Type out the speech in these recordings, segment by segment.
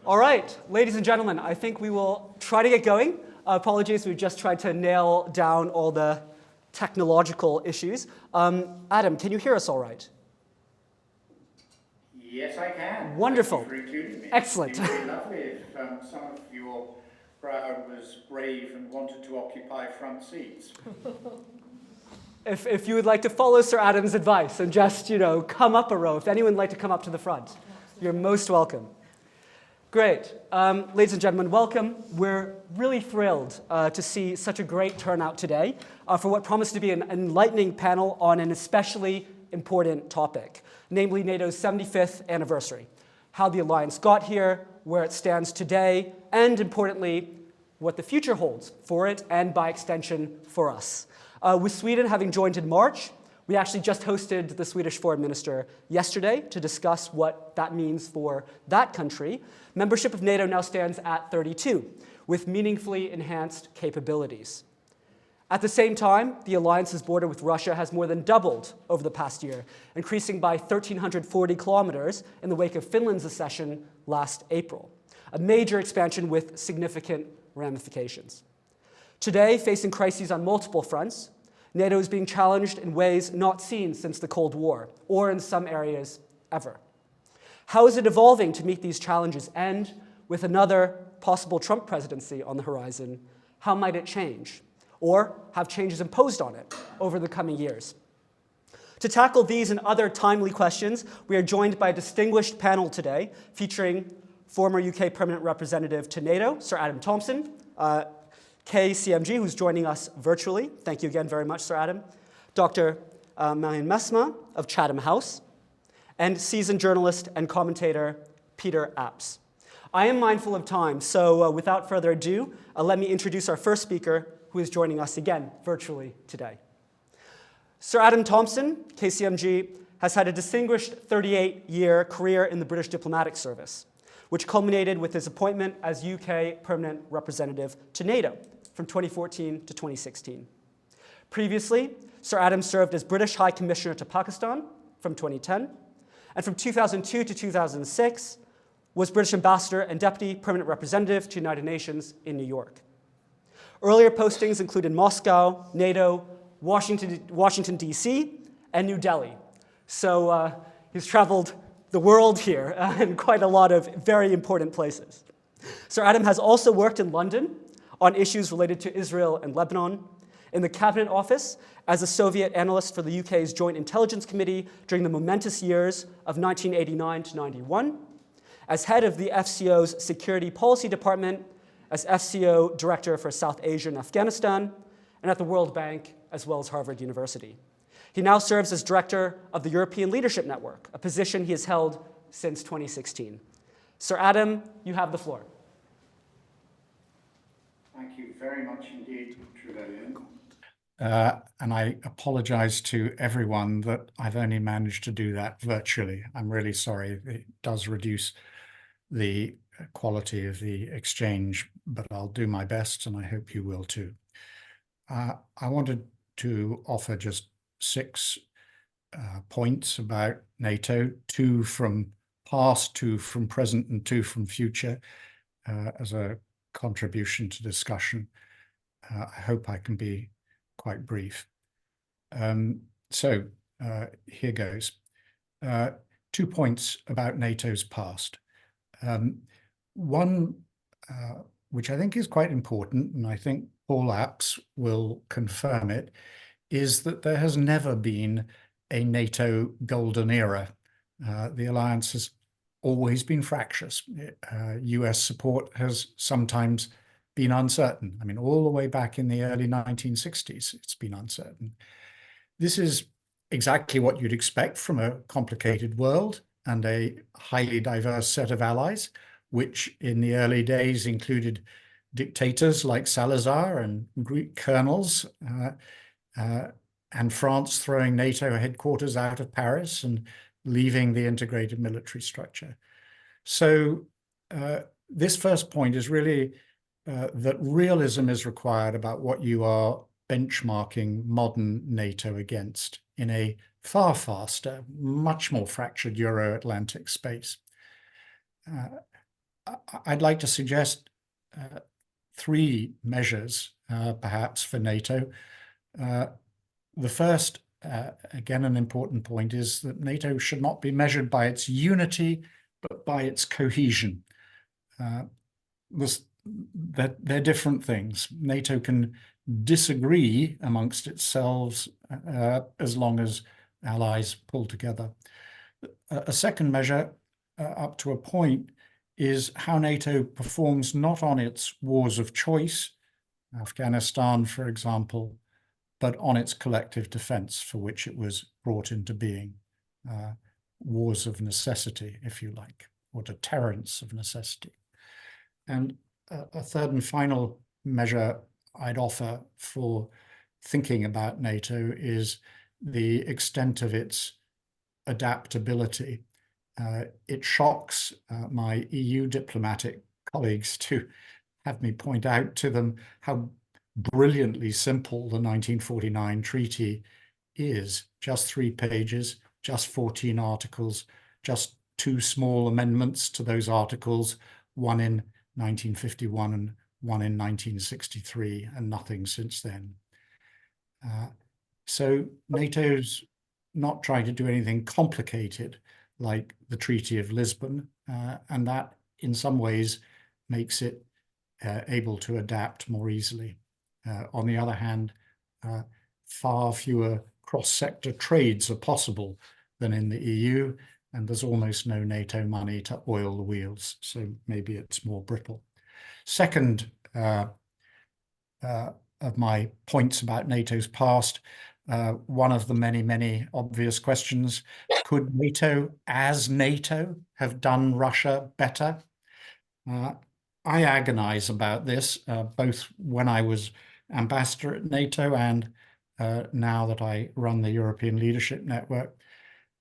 All right, ladies and gentlemen, I think we will try to get going. Apologies, we've just tried to nail down all the technological issues. Adam, can you hear us all right? Yes, I can. Wonderful. Thank you for including me. Excellent. It would be lovely if some of your crowd was brave and wanted to occupy front seats. If you would like to follow Sir Adam's advice and just, come up a row, if anyone would like to come up to the front, you're most welcome. Great. Ladies and gentlemen, welcome. We're really thrilled to see such a great turnout today for what promised to be an enlightening panel on an especially important topic, namely NATO's 75th anniversary, how the alliance got here, where it stands today, and importantly, what the future holds for it and by extension for us. With Sweden having joined in March, we actually just hosted the Swedish foreign minister yesterday to discuss what that means for that country. Membership of NATO now stands at 32, with meaningfully enhanced capabilities. At the same time, the alliance's border with Russia has more than doubled over the past year, increasing by 1,340 kilometers in the wake of Finland's accession last April, a major expansion with significant ramifications. Today, facing crises on multiple fronts, NATO is being challenged in ways not seen since the Cold War, or in some areas, ever. How is it evolving to meet these challenges? And with another possible Trump presidency on the horizon, how might it change? Or have changes imposed on it over the coming years? To tackle these and other timely questions, we are joined by a distinguished panel today featuring former UK Permanent Representative to NATO, Sir Adam Thompson, KCMG, who's joining us virtually. Thank you again very much, Sir Adam. Dr. Maran Messa of Chatham House, and seasoned journalist and commentator Peter Apps. I am mindful of time, so without further ado, let me introduce our first speaker, who is joining us again virtually today. Sir Adam Thompson, KCMG, has had a distinguished 38-year career in the British diplomatic service, which culminated with his appointment as UK Permanent Representative to NATO from 2014 to 2016. Previously, Sir Adam served as British High Commissioner to Pakistan from 2010, and from 2002 to 2006 was British Ambassador and Deputy Permanent Representative to United Nations in New York. Earlier postings included Moscow, NATO, Washington, D.C., and New Delhi. So he's traveled the world here in quite a lot of very important places. Sir Adam has also worked in London on issues related to Israel and Lebanon, in the Cabinet Office as a Soviet analyst for the UK's Joint Intelligence Committee during the momentous years of 1989 to 91, as head of the FCO's Security Policy Department, as FCO Director for South Asia and Afghanistan, and at the World Bank, as well as Harvard University. He now serves as Director of the European Leadership Network, a position he has held since 2016. Sir Adam, you have the floor. Thank you very much indeed, Trevelyan. And I apologize to everyone that I've only managed to do that virtually. I'm really sorry. It does reduce the quality of the exchange, but I'll do my best, and I hope you will too. I wanted to offer just 6 points about NATO, 2 from past, 2 from present, and 2 from future as a contribution to discussion. I hope I can be quite brief. So here goes. 2 points about NATO's past. One, which I think is quite important, and I think Paul Apps will confirm it, is that there has never been a NATO golden era. The alliance has always been fractious. US support has sometimes been uncertain. I mean, all the way back in the early 1960s, it's been uncertain. This is exactly what you'd expect from a complicated world and a highly diverse set of allies, which in the early days included dictators like Salazar and Greek colonels, and France throwing NATO headquarters out of Paris and leaving the integrated military structure. So this first point is really that realism is required about what you are benchmarking modern NATO against in a far faster, much more fractured Euro-Atlantic space. I'd like to suggest three measures, perhaps, for NATO. The first, again, an important point, is that NATO should not be measured by its unity, but by its cohesion. They're different things. NATO can disagree amongst itself as long as allies pull together. A second measure, up to a point, is how NATO performs not on its wars of choice, Afghanistan, for example, but on its collective defense for which it was brought into being, wars of necessity, if you like, or deterrence of necessity. And a third and final measure I'd offer for thinking about NATO is the extent of its adaptability. It shocks my EU diplomatic colleagues to have me point out to them how brilliantly simple the 1949 treaty is. Just 3 pages, just 14 articles, just 2 small amendments to those articles, one in 1951 and one in 1963, and nothing since then. So NATO's not trying to do anything complicated like the Treaty of Lisbon, and that in some ways makes it able to adapt more easily. On the other hand, far fewer cross-sector trades are possible than in the EU, and there's almost no NATO money to oil the wheels, so maybe it's more brittle. Second of my points about NATO's past, one of the many, many obvious questions: could NATO, as NATO, have done Russia better? I agonize about this, both when I was ambassador at NATO and now that I run the European Leadership Network.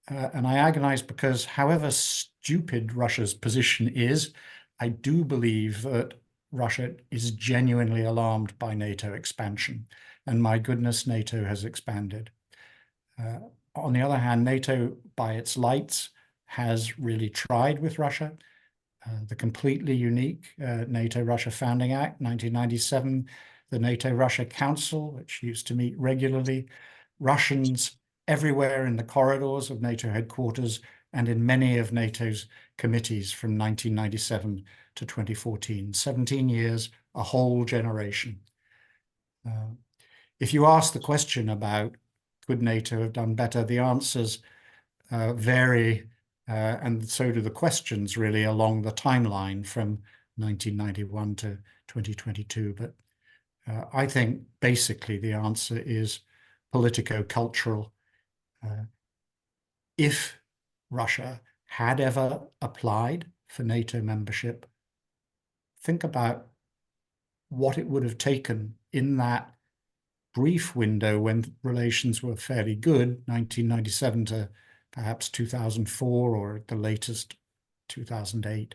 And I agonize because however stupid Russia's position is, I do believe that Russia is genuinely alarmed by NATO expansion. And my goodness, NATO has expanded. On the other hand, NATO, by its lights, has really tried with Russia. The completely unique NATO-Russia Founding Act, 1997, the NATO-Russia Council, which used to meet regularly, Russians everywhere in the corridors of NATO headquarters and in many of NATO's committees from 1997 to 2014, 17 years, a whole generation. If you ask the question about could NATO have done better, the answers vary, and so do the questions really along the timeline from 1991 to 2022. But I think basically the answer is politico-cultural. If Russia had ever applied for NATO membership, think about what it would have taken in that brief window when relations were fairly good, 1997 to perhaps 2004, or at the latest 2008.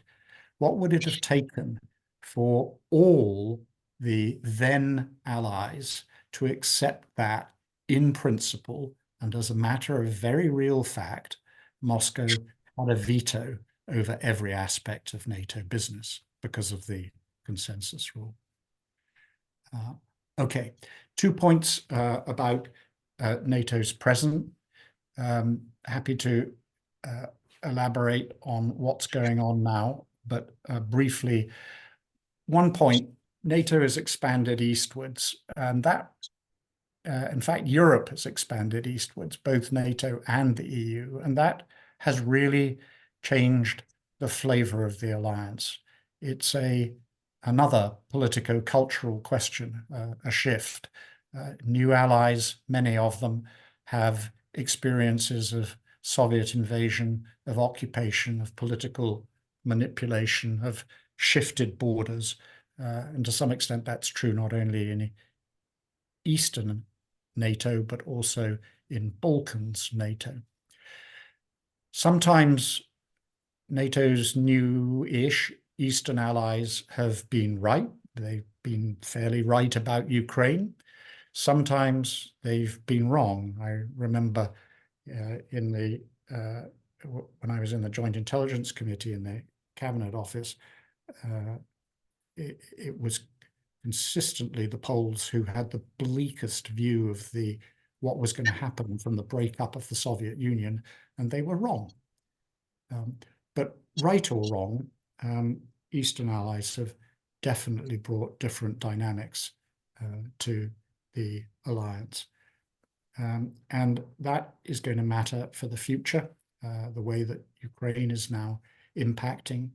What would it have taken for all the then allies to accept that in principle, and as a matter of very real fact, Moscow had a veto over every aspect of NATO business because of the consensus rule? Okay, 2 points about NATO's present. Happy to elaborate on what's going on now, but briefly, 1 point: NATO has expanded eastwards, and that, in fact, Europe has expanded eastwards, both NATO and the EU, and that has really changed the flavor of the alliance. It's another politico-cultural question, a shift. New allies, many of them, have experiences of Soviet invasion, of occupation, of political manipulation, of shifted borders. And to some extent, that's true not only in Eastern NATO, but also in Balkans NATO. Sometimes NATO's new-ish Eastern allies have been right. They've been fairly right about Ukraine. Sometimes they've been wrong. I remember when I was in the Joint Intelligence Committee in the Cabinet Office, it was consistently the Poles who had the bleakest view of what was going to happen from the breakup of the Soviet Union, and they were wrong. But right or wrong, Eastern allies have definitely brought different dynamics to the alliance. And that is going to matter for the future, the way that Ukraine is now impacting.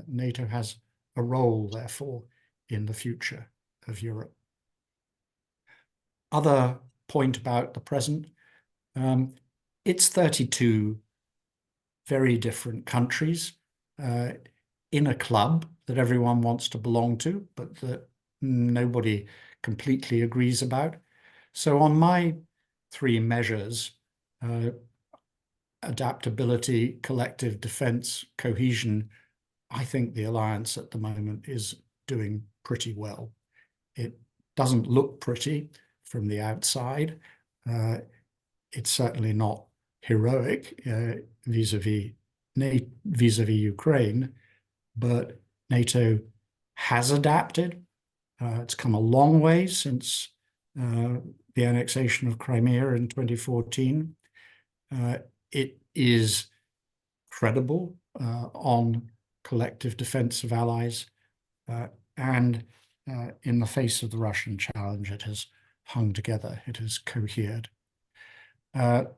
NATO has a role, therefore, in the future of Europe. Other point about the present, it's 32 very different countries in a club that everyone wants to belong to, but that nobody completely agrees about. So on my three measures, adaptability, collective defense, cohesion, I think the alliance at the moment is doing pretty well. It doesn't look pretty from the outside. It's certainly not heroic vis-a-vis Ukraine, but NATO has adapted. It's come a long way since the annexation of Crimea in 2014. It is credible on collective defense of allies, and in the face of the Russian challenge, it has hung together, it has cohered.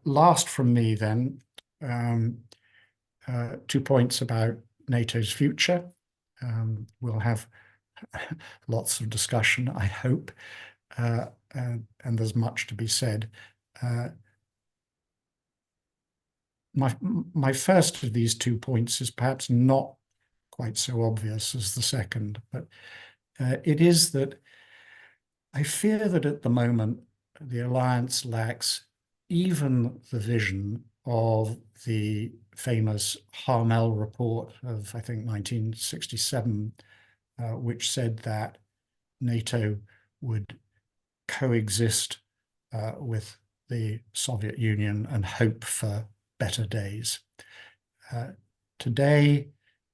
Last from me then, 2 points about NATO's future. We'll have lots of discussion, I hope, and there's much to be said. My first of these 2 points is perhaps not quite so obvious as the second, but it is that I fear that at the moment the alliance lacks even the vision of the famous Harmel report of, I think, 1967, which said that NATO would coexist with the Soviet Union and hope for better days. Today,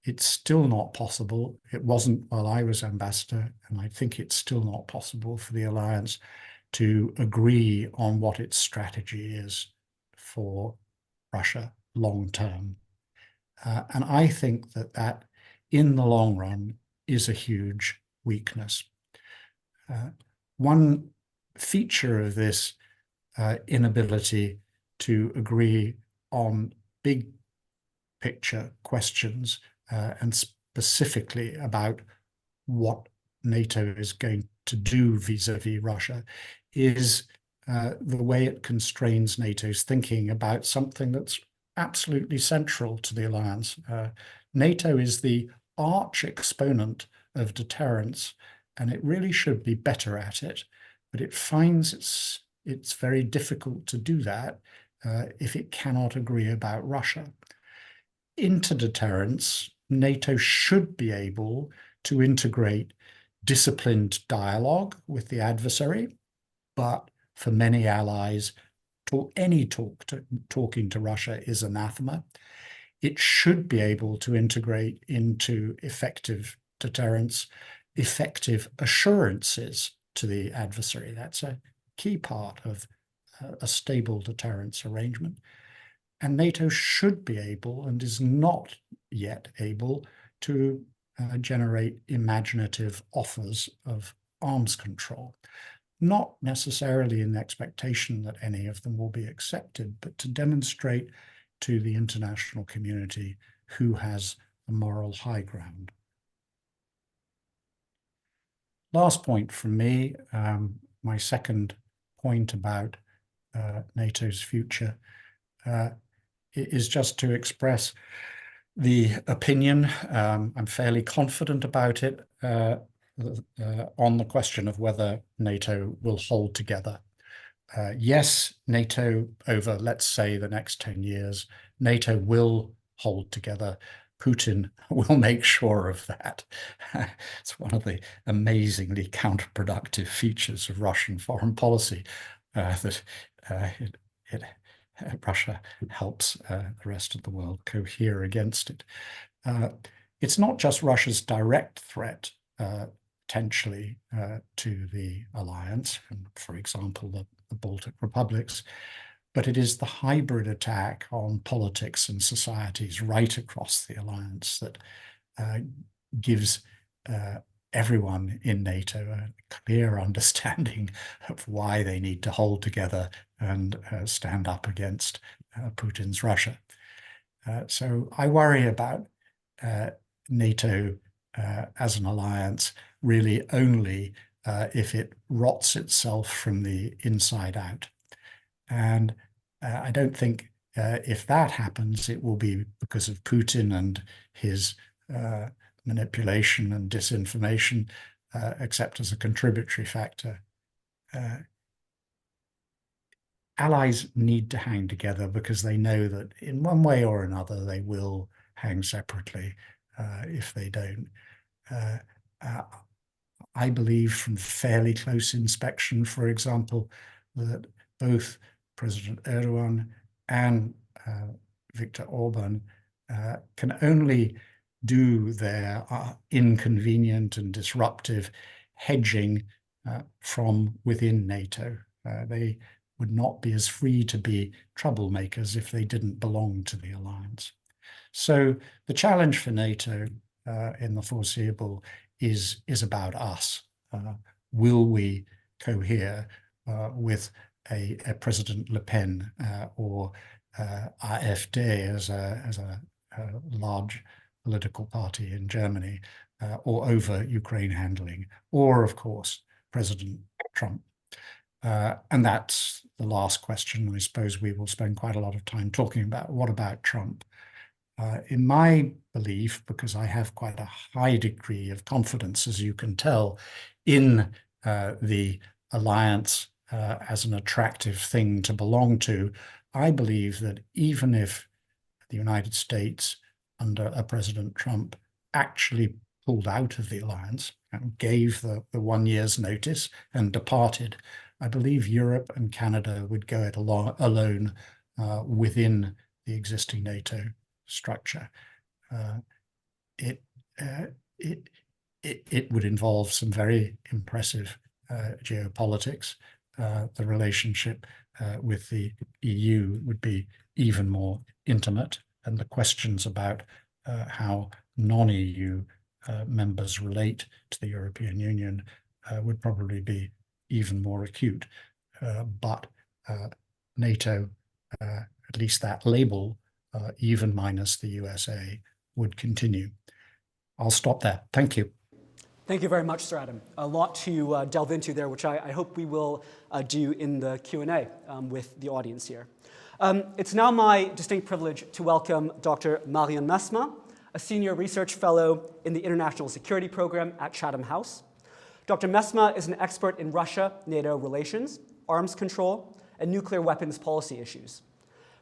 it's still not possible. It wasn't while I was ambassador, and I think it's still not possible for the alliance to agree on what its strategy is for Russia long term. And I think that in the long run is a huge weakness. One feature of this inability to agree on big picture questions and specifically about what NATO is going to do vis-a-vis Russia is the way it constrains NATO's thinking about something that's absolutely central to the alliance. NATO is the arch exponent of deterrence, and it really should be better at it, but it finds it's very difficult to do that if it cannot agree about Russia. Into deterrence, NATO should be able to integrate disciplined dialogue with the adversary, but for many allies, talking to Russia is anathema. It should be able to integrate into effective deterrence, effective assurances to the adversary. That's a key part of a stable deterrence arrangement. And NATO should be able, and is not yet able, to generate imaginative offers of arms control. Not necessarily in the expectation that any of them will be accepted, but to demonstrate to the international community who has the moral high ground. Last point from me, my second point about NATO's future is just to express the opinion. I'm fairly confident about it on the question of whether NATO will hold together. Yes, NATO over, let's say, the next 10 years, NATO will hold together. Putin will make sure of that. It's one of the amazingly counterproductive features of Russian foreign policy that Russia helps the rest of the world cohere against it. it's not just Russia's direct threat, potentially, to the alliance, and for example, the Baltic republics, but it is the hybrid attack on politics and societies right across the alliance that gives everyone in NATO a clear understanding of why they need to hold together and stand up against Putin's Russia. So I worry about NATO as an alliance really only if it rots itself from the inside out. And I don't think if that happens, it will be because of Putin and his manipulation and disinformation, except as a contributory factor. Allies need to hang together because they know that in one way or another they will hang separately if they don't. I believe from fairly close inspection, for example, that both President Erdogan and Viktor Orban can only do their inconvenient and disruptive hedging from within NATO. They would not be as free to be troublemakers if they didn't belong to the alliance. So the challenge for NATO in the foreseeable is about us. Will we cohere with a President Le Pen or AfD as a large political party in Germany, or over Ukraine handling, or of course President Trump? And that's the last question. I suppose we will spend quite a lot of time talking about what about Trump. In my belief, because I have quite a high degree of confidence, as you can tell, in the alliance as an attractive thing to belong to, I believe that even if the United States, under a President Trump, actually pulled out of the alliance and gave the 1 year's notice and departed, I believe Europe and Canada would go it alone within the existing NATO structure. It would involve some very impressive geopolitics. The relationship with the EU would be even more intimate, and the questions about how non-EU members relate to the European Union would probably be even more acute. But NATO, at least that label, even minus the USA, would continue. I'll stop there. Thank you. Thank you very much, Sir Adam. A lot to delve into there, which I hope we will do in the Q&A with the audience here. It's now my distinct privilege to welcome Dr. Maran Messa, a senior research fellow in the International Security Program at Chatham House. Dr. Messmer is an expert in Russia-NATO relations, arms control, and nuclear weapons policy issues.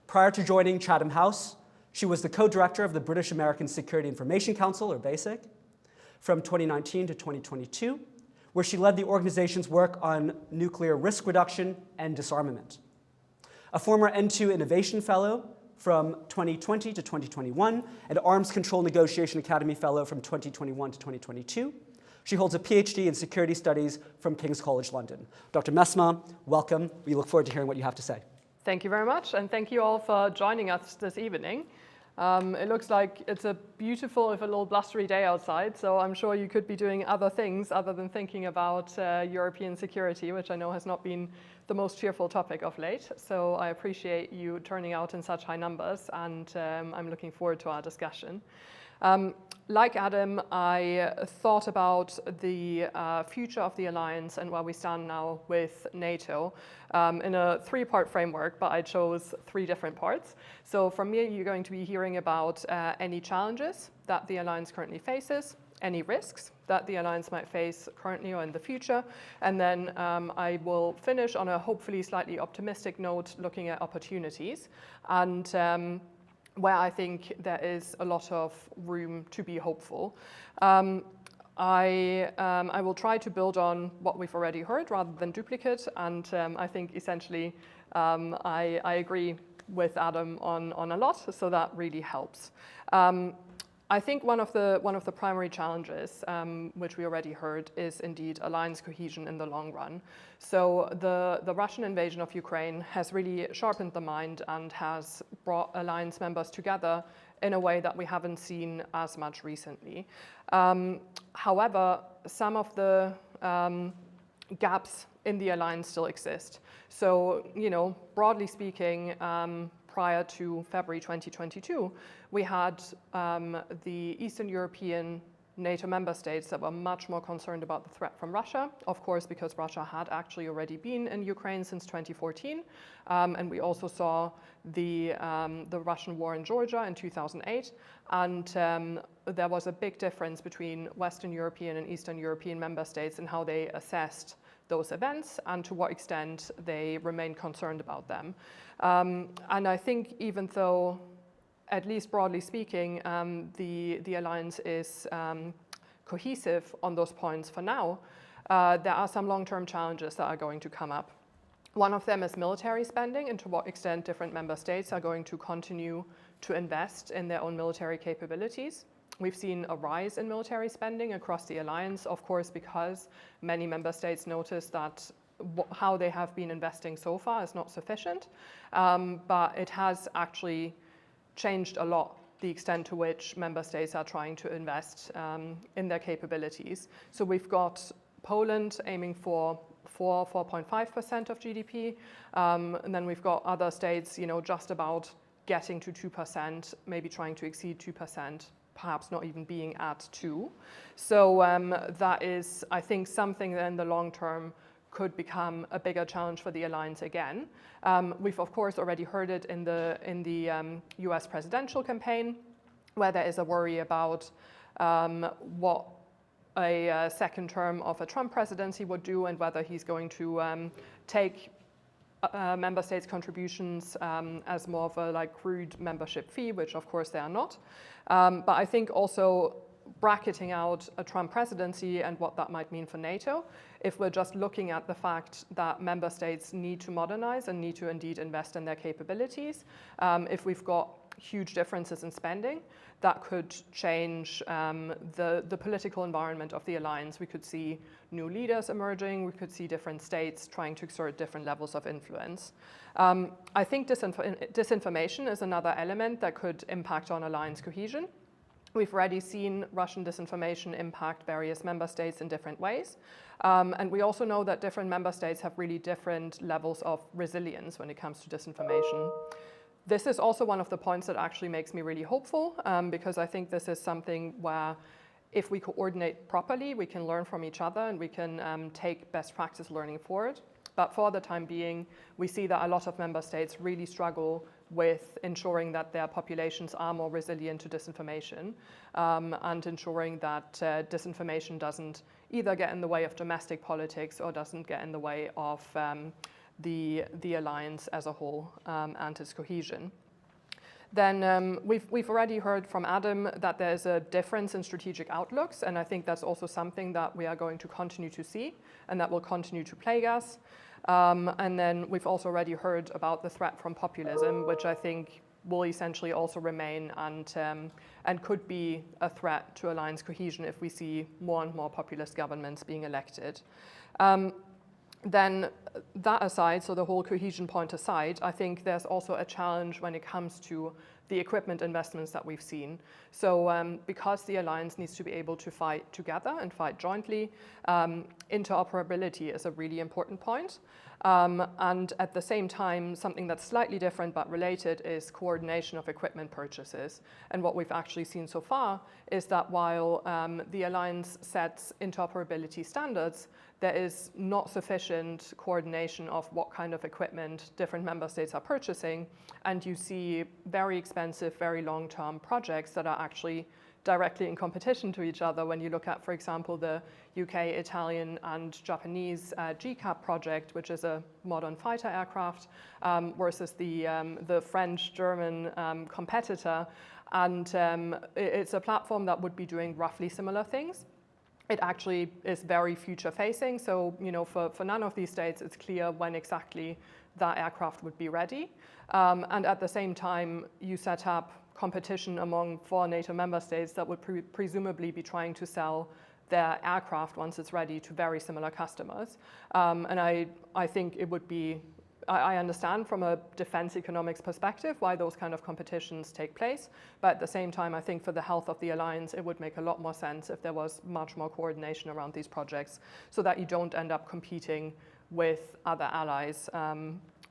Prior to joining Chatham House, she was the co-director of the British American Security Information Council, or BASIC, from 2019 to 2022, where she led the organization's work on nuclear risk reduction and disarmament. A former N2 Innovation Fellow from 2020 to 2021, and Arms Control Negotiation Academy Fellow from 2021 to 2022. She holds a PhD in security studies from King's College London. Dr. Messmer, welcome. We look forward to hearing what you have to say. Thank you very much, and thank you all for joining us this evening. It looks like it's a beautiful, if a little blustery day outside, so I'm sure you could be doing other things other than thinking about European security, which I know has not been the most cheerful topic of late. So I appreciate you turning out in such high numbers, and I'm looking forward to our discussion. Like Adam, I thought about the future of the alliance and where we stand now with NATO in a three-part framework, but I chose three different parts. So from me, you're going to be hearing about any challenges that the alliance currently faces, any risks that the alliance might face currently or in the future, and then I will finish on a hopefully slightly optimistic note looking at opportunities, and where I think there is a lot of room to be hopeful. I will try to build on what we've already heard rather than duplicate, and I think essentially I agree with Adam on a lot, so that really helps. I think one of the primary challenges, which we already heard, is indeed alliance cohesion in the long run. So the Russian invasion of Ukraine has really sharpened the mind and has brought alliance members together in a way that we haven't seen as much recently. However, some of the gaps in the alliance still exist. So, broadly speaking, prior to February 2022, we had the Eastern European NATO member states that were much more concerned about the threat from Russia, of course, because Russia had actually already been in Ukraine since 2014. And we also saw the Russian war in Georgia in 2008. And there was a big difference between Western European and Eastern European member states in how they assessed those events and to what extent they remained concerned about them. And I think even though, at least broadly speaking, the alliance is cohesive on those points for now, there are some long-term challenges that are going to come up. One of them is military spending and to what extent different member states are going to continue to invest in their own military capabilities. We've seen a rise in military spending across the alliance, of course, because many member states notice that how they have been investing so far is not sufficient, but it has actually changed a lot the extent to which member states are trying to invest in their capabilities. So we've got Poland aiming for 4.5% of GDP, and then we've got other states, just about getting to 2%, maybe trying to exceed 2%. Perhaps not even being at 2. So that is, I think, something that in the long term could become a bigger challenge for the alliance again. We've, of course, already heard it in the US presidential campaign, where there is a worry about what a second term of a Trump presidency would do and whether he's going to take member states' contributions as more of a crude membership fee, which of course they are not. But I think also bracketing out a Trump presidency and what that might mean for NATO, if we're just looking at the fact that member states need to modernize and need to indeed invest in their capabilities, if we've got huge differences in spending, that could change the political environment of the alliance. We could see new leaders emerging. We could see different states trying to exert different levels of influence. I think disinformation is another element that could impact on alliance cohesion. We've already seen Russian disinformation impact various member states in different ways. And we also know that different member states have really different levels of resilience when it comes to disinformation. This is also one of the points that actually makes me really hopeful, because I think this is something where if we coordinate properly, we can learn from each other and we can take best practice learning forward. But for the time being, we see that a lot of member states really struggle with ensuring that their populations are more resilient to disinformation, and ensuring that disinformation doesn't either get in the way of domestic politics or doesn't get in the way of the alliance as a whole and its cohesion. Then we've already heard from Adam that there's a difference in strategic outlooks, and I think that's also something that we are going to continue to see and that will continue to plague us. And then we've also already heard about the threat from populism, which I think will essentially also remain and could be a threat to alliance cohesion if we see more and more populist governments being elected. Then that aside, so the whole cohesion point aside, I think there's also a challenge when it comes to the equipment investments that we've seen. So because the alliance needs to be able to fight together and fight jointly, interoperability is a really important point. And at the same time, something that's slightly different but related is coordination of equipment purchases. And what we've actually seen so far is that while the alliance sets interoperability standards, there is not sufficient coordination of what kind of equipment different member states are purchasing. And you see very expensive, very long-term projects that are actually directly in competition to each other when you look at, for example, the UK, Italian, and Japanese GCAP project, which is a modern fighter aircraft, versus the French-German competitor. And it's a platform that would be doing roughly similar things. It actually is very future-facing, so for none of these states, it's clear when exactly that aircraft would be ready. And at the same time, you set up competition among 4 NATO member states that would presumably be trying to sell their aircraft once it's ready to very similar customers. And I think it would be, I understand from a defense economics perspective why those kind of competitions take place. But at the same time, I think for the health of the alliance, it would make a lot more sense if there was much more coordination around these projects so that you don't end up competing with other allies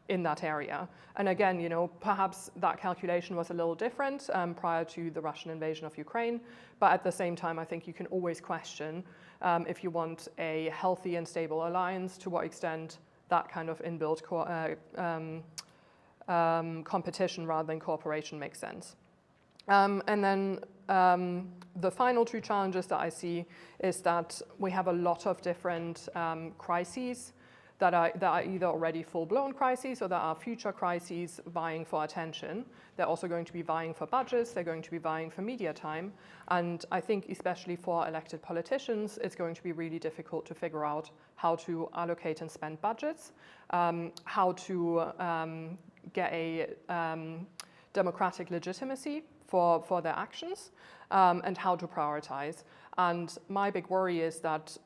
in that area. And again, you know, perhaps that calculation was a little different prior to the Russian invasion of Ukraine. But at the same time, I think you can always question if you want a healthy and stable alliance, to what extent that kind of inbuilt competition rather than cooperation makes sense. And then the final 2 challenges that I see is that we have a lot of different crises that are either already full-blown crises or that are future crises vying for attention. They're also going to be vying for budgets, they're going to be vying for media time. And I think especially for elected politicians, it's going to be really difficult to figure out how to allocate and spend budgets, how to get a democratic legitimacy for their actions, and how to prioritize. And my big worry is that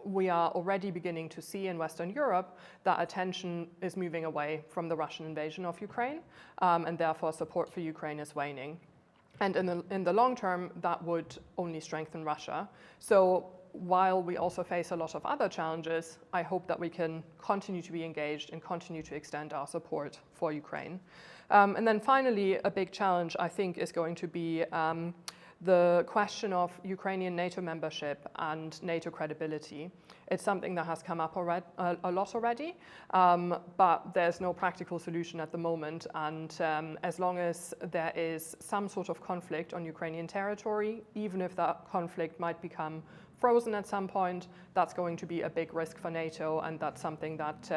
we are already beginning to see in Western Europe that attention is moving away from the Russian invasion of Ukraine, and therefore support for Ukraine is waning. And in the long term, that would only strengthen Russia. So while we also face a lot of other challenges, I hope that we can continue to be engaged and continue to extend our support for Ukraine. And then finally, a big challenge, I think, is going to be the question of Ukrainian NATO membership and NATO credibility. It's something that has come up a lot already, but there's no practical solution at the moment. And as long as there is some sort of conflict on Ukrainian territory, even if that conflict might become frozen at some point, that's going to be a big risk for NATO, and that's something that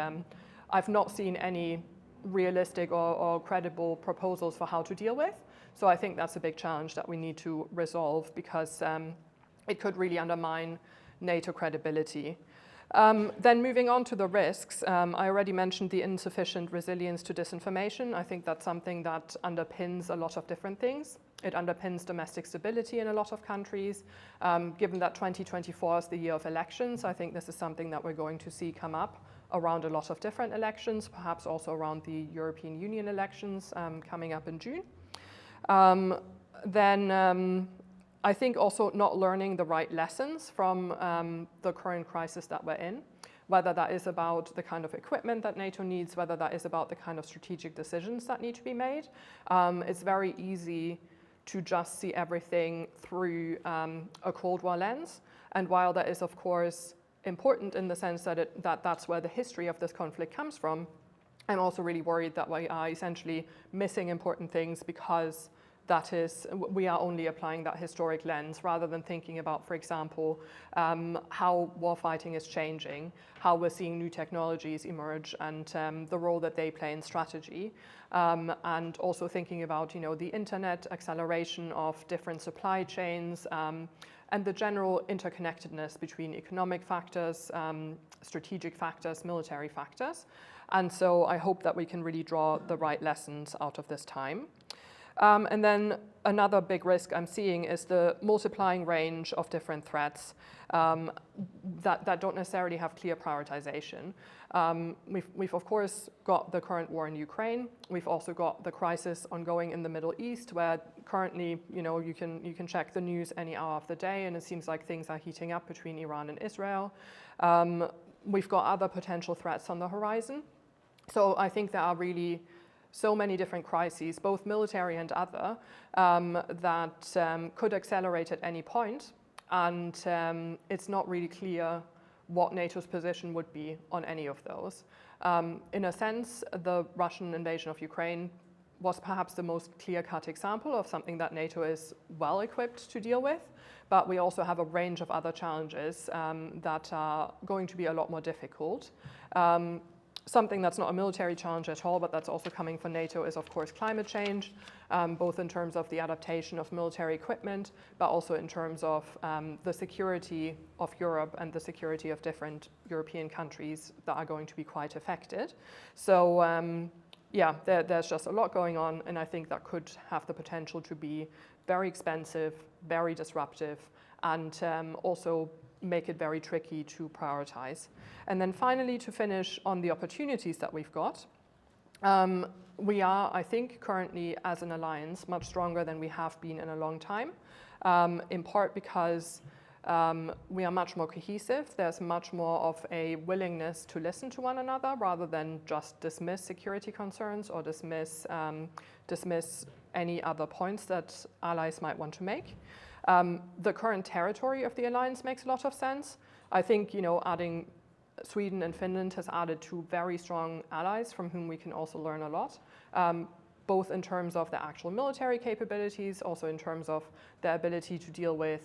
I've not seen any realistic or credible proposals for how to deal with. So I think that's a big challenge that we need to resolve, because it could really undermine NATO credibility. Then moving on to the risks, I already mentioned the insufficient resilience to disinformation. I think that's something that underpins a lot of different things. It underpins domestic stability in a lot of countries. Given that 2024 is the year of elections, I think this is something that we're going to see come up around a lot of different elections, perhaps also around the European Union elections coming up in June. I think also not learning the right lessons from the current crisis that we're in, whether that is about the kind of equipment that NATO needs, whether that is about the kind of strategic decisions that need to be made. It's very easy to just see everything through a Cold War lens. And while that is, of course, important in the sense that that's where the history of this conflict comes from, I'm also really worried that we are essentially missing important things because we are only applying that historic lens rather than thinking about, for example, how warfighting is changing, how we're seeing new technologies emerge, and the role that they play in strategy, and also thinking about, the internet, acceleration of different supply chains, and the general interconnectedness between economic factors, strategic factors, military factors. And so I hope that we can really draw the right lessons out of this time. And then another big risk I'm seeing is the multiplying range of different threats that don't necessarily have clear prioritization. We've of course got the current war in Ukraine. We've also got the crisis ongoing in the Middle East, where currently, you can check the news any hour of the day, and it seems like things are heating up between Iran and Israel. We've got other potential threats on the horizon. So I think there are really so many different crises, both military and other, that could accelerate at any point. And it's not really clear what NATO's position would be on any of those. In a sense, the Russian invasion of Ukraine was perhaps the most clear-cut example of something that NATO is well equipped to deal with. But we also have a range of other challenges that are going to be a lot more difficult. Something that's not a military challenge at all, but that's also coming for NATO is, of course, climate change, both in terms of the adaptation of military equipment, but also in terms of the security of Europe and the security of different European countries that are going to be quite affected. So yeah, there's just a lot going on, and I think that could have the potential to be very expensive, very disruptive, and also make it very tricky to prioritize. And then finally, to finish on the opportunities that we've got, we are, I think, currently as an alliance much stronger than we have been in a long time, in part because we are much more cohesive. There's much more of a willingness to listen to one another rather than just dismiss security concerns or dismiss any other points that allies might want to make. The current territory of the alliance makes a lot of sense. I think, adding Sweden and Finland has added two very strong allies from whom we can also learn a lot, both in terms of the actual military capabilities, also in terms of their ability to deal with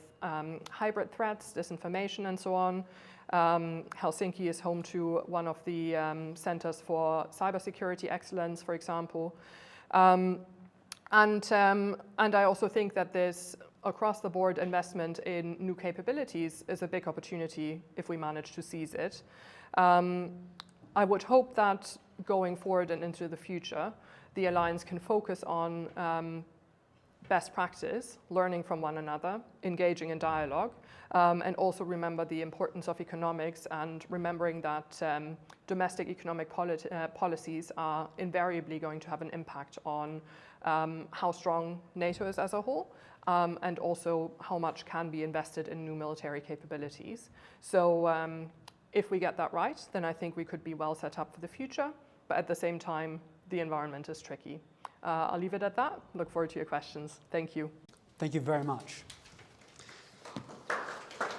hybrid threats, disinformation, and so on. Helsinki is home to one of the centers for cybersecurity excellence, for example. And I also think that this across-the-board investment in new capabilities is a big opportunity if we manage to seize it. I would hope that going forward and into the future, the alliance can focus on best practice, learning from one another, engaging in dialogue, and also remember the importance of economics and remembering that domestic economic policies are invariably going to have an impact on how strong NATO is as a whole, and also how much can be invested in new military capabilities. So if we get that right, then I think we could be well set up for the future, but at the same time, the environment is tricky. I'll leave it at that. Look forward to your questions. Thank you. Thank you very much.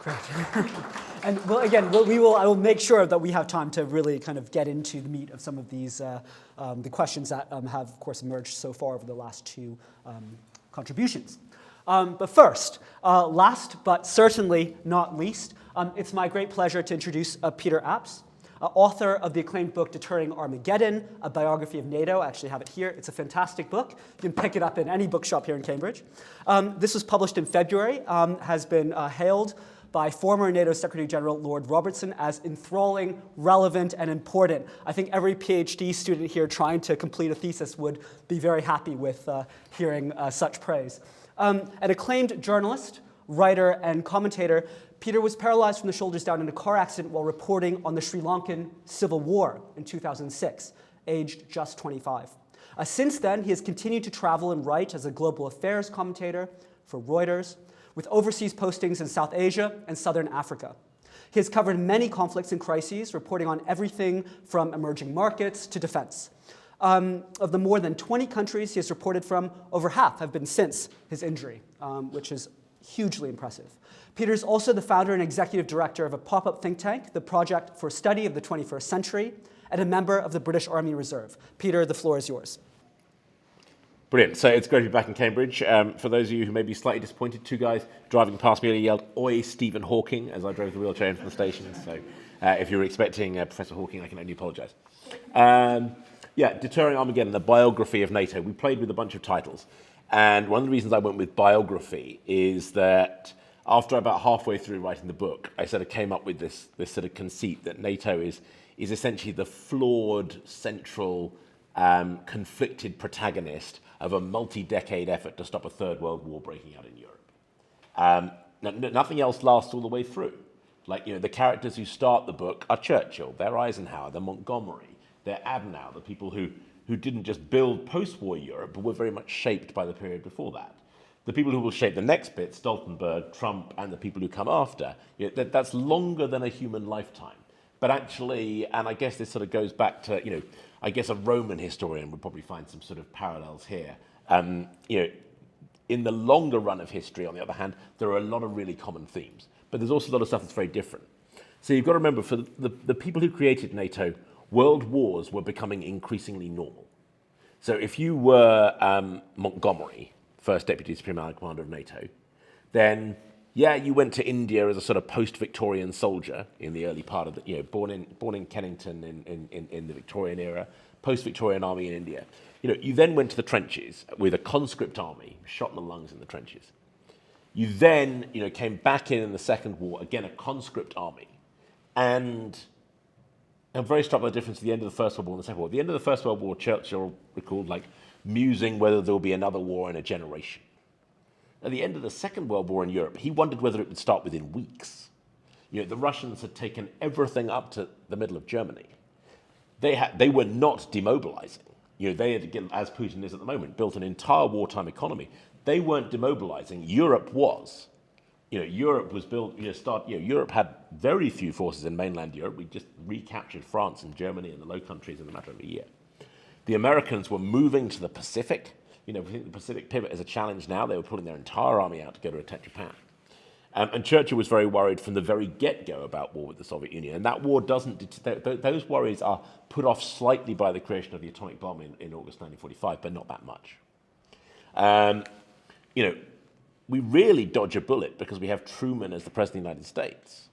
Great. And well, again, I will make sure that we have time to really kind of get into the meat of some of these, the questions that have, of course, emerged so far over the last two contributions. But first, last but certainly not least, it's my great pleasure to introduce Peter Apps, author of the acclaimed book Deterring Armageddon, a biography of NATO. I actually have it here. It's a fantastic book. You can pick it up in any bookshop here in Cambridge. This was published in February, has been hailed by former NATO Secretary General Lord Robertson as enthralling, relevant, and important. I think every PhD student here trying to complete a thesis would be very happy with hearing such praise. An acclaimed journalist, writer, and commentator, Peter was paralyzed from the shoulders down in a car accident while reporting on the Sri Lankan Civil War in 2006, aged just 25. Since then, he has continued to travel and write as a global affairs commentator for Reuters, with overseas postings in South Asia and Southern Africa. He has covered many conflicts and crises, reporting on everything from emerging markets to defense. Of the more than 20 countries he has reported from, over half have been since his injury, which is hugely impressive. Peter is also the founder and executive director of a pop-up think tank, the Project for Study of the 21st Century, and a member of the British Army Reserve. Peter, the floor is yours. Brilliant. So it's great to be back in Cambridge. For those of you who may be slightly disappointed, two guys driving past me yelled, "Oi, Stephen Hawking," as I drove the wheelchair in from the station. So if you were expecting Professor Hawking, I can only apologise. Deterring Armageddon, the biography of NATO. We played with a bunch of titles. And one of the reasons I went with biography is that after about halfway through writing the book, I sort of came up with this sort of conceit that NATO is essentially the flawed, central, conflicted protagonist of a multi-decade effort to stop a third world war breaking out in Europe. Nothing else lasts all the way through. The characters who start the book are Churchill, they're Eisenhower, they're Montgomery, they're Adenauer, the people who didn't just build post-war Europe, but were very much shaped by the period before that. The people who will shape the next bit, Stoltenberg, Trump, and the people who come after, that's longer than a human lifetime. But actually, and I guess this sort of goes back to, I guess a Roman historian would probably find some sort of parallels here. In the longer run of history, on the other hand, there are a lot of really common themes. But there's also a lot of stuff that's very different. So you've got to remember, for the people who created NATO, world wars were becoming increasingly normal. So if you were Montgomery, first Deputy Supreme Allied Commander of NATO, then Yeah, you went to India as a sort of post-Victorian soldier in the early part of the, born in Kennington in the Victorian era, post-Victorian army in India. You then went to the trenches with a conscript army, shot in the lungs in the trenches. You then, came back in the Second War, again a conscript army, and I'm very struck by the difference at the end of the First World War and the Second War. At the end of the First World War, Churchill recalled musing whether there will be another war in a generation. At the end of the Second World War in Europe, he wondered whether it would start within weeks. The Russians had taken everything up to the middle of Germany. They were not demobilizing. They had, as Putin is at the moment, built an entire wartime economy. They weren't demobilizing. Europe was. Europe was built. Europe had very few forces in mainland Europe. We just recaptured France and Germany and the Low Countries in a matter of a year. The Americans were moving to the Pacific. We think the Pacific pivot is a challenge now. They were putting their entire army out to go to attack Japan. And Churchill was very worried from the very get-go about war with the Soviet Union. And that war doesn't, those worries are put off slightly by the creation of the atomic bomb in August 1945, but not that much. We really dodge a bullet because we have Truman as the President of the United States.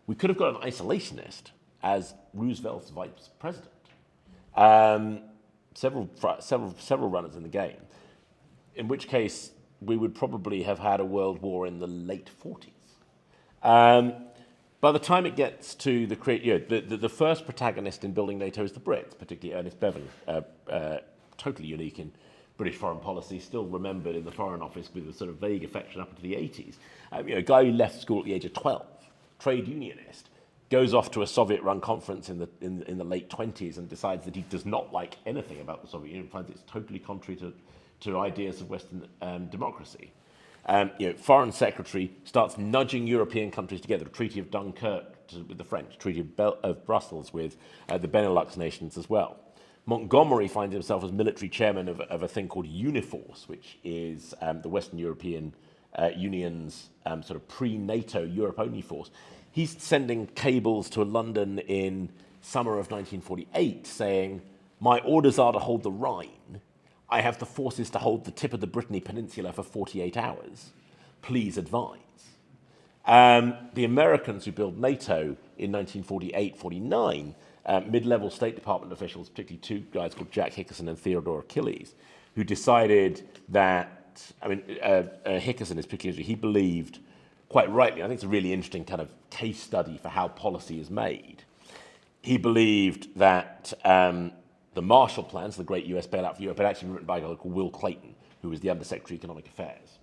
We could have got an isolationist as Roosevelt's vice president. Several runners in the game, in which case we would probably have had a world war in the late 40s. By the time it gets to the first protagonist in building NATO is the Brits, particularly Ernest Bevin, totally unique in British foreign policy, still remembered in the Foreign Office with a sort of vague affection up into the 80s. A guy who left school at the age of 12, trade unionist, goes off to a Soviet-run conference in the late 20s and decides that he does not like anything about the Soviet Union, finds it's totally contrary to ideas of Western democracy. Foreign Secretary starts nudging European countries together, the Treaty of Dunkirk with the French, Treaty of Brussels with the Benelux nations as well. Montgomery finds himself as military chairman of a thing called Uniforce, which is the Western European Union's sort of pre-NATO Europe-only force. He's sending cables to London in summer of 1948 saying, my orders are to hold the Rhine. I have the forces to hold the tip of the Brittany Peninsula for 48 hours. Please advise. The Americans who built NATO in 1948-49, mid-level State Department officials, particularly two guys called Jack Hickerson and Theodore Achilles, who decided that, Hickerson is particularly, he believed, quite rightly, I think it's a really interesting kind of case study for how policy is made. He believed that the Marshall Plans, the great US bailout for Europe, had actually been written by a guy called Will Clayton, who was the Undersecretary of Economic Affairs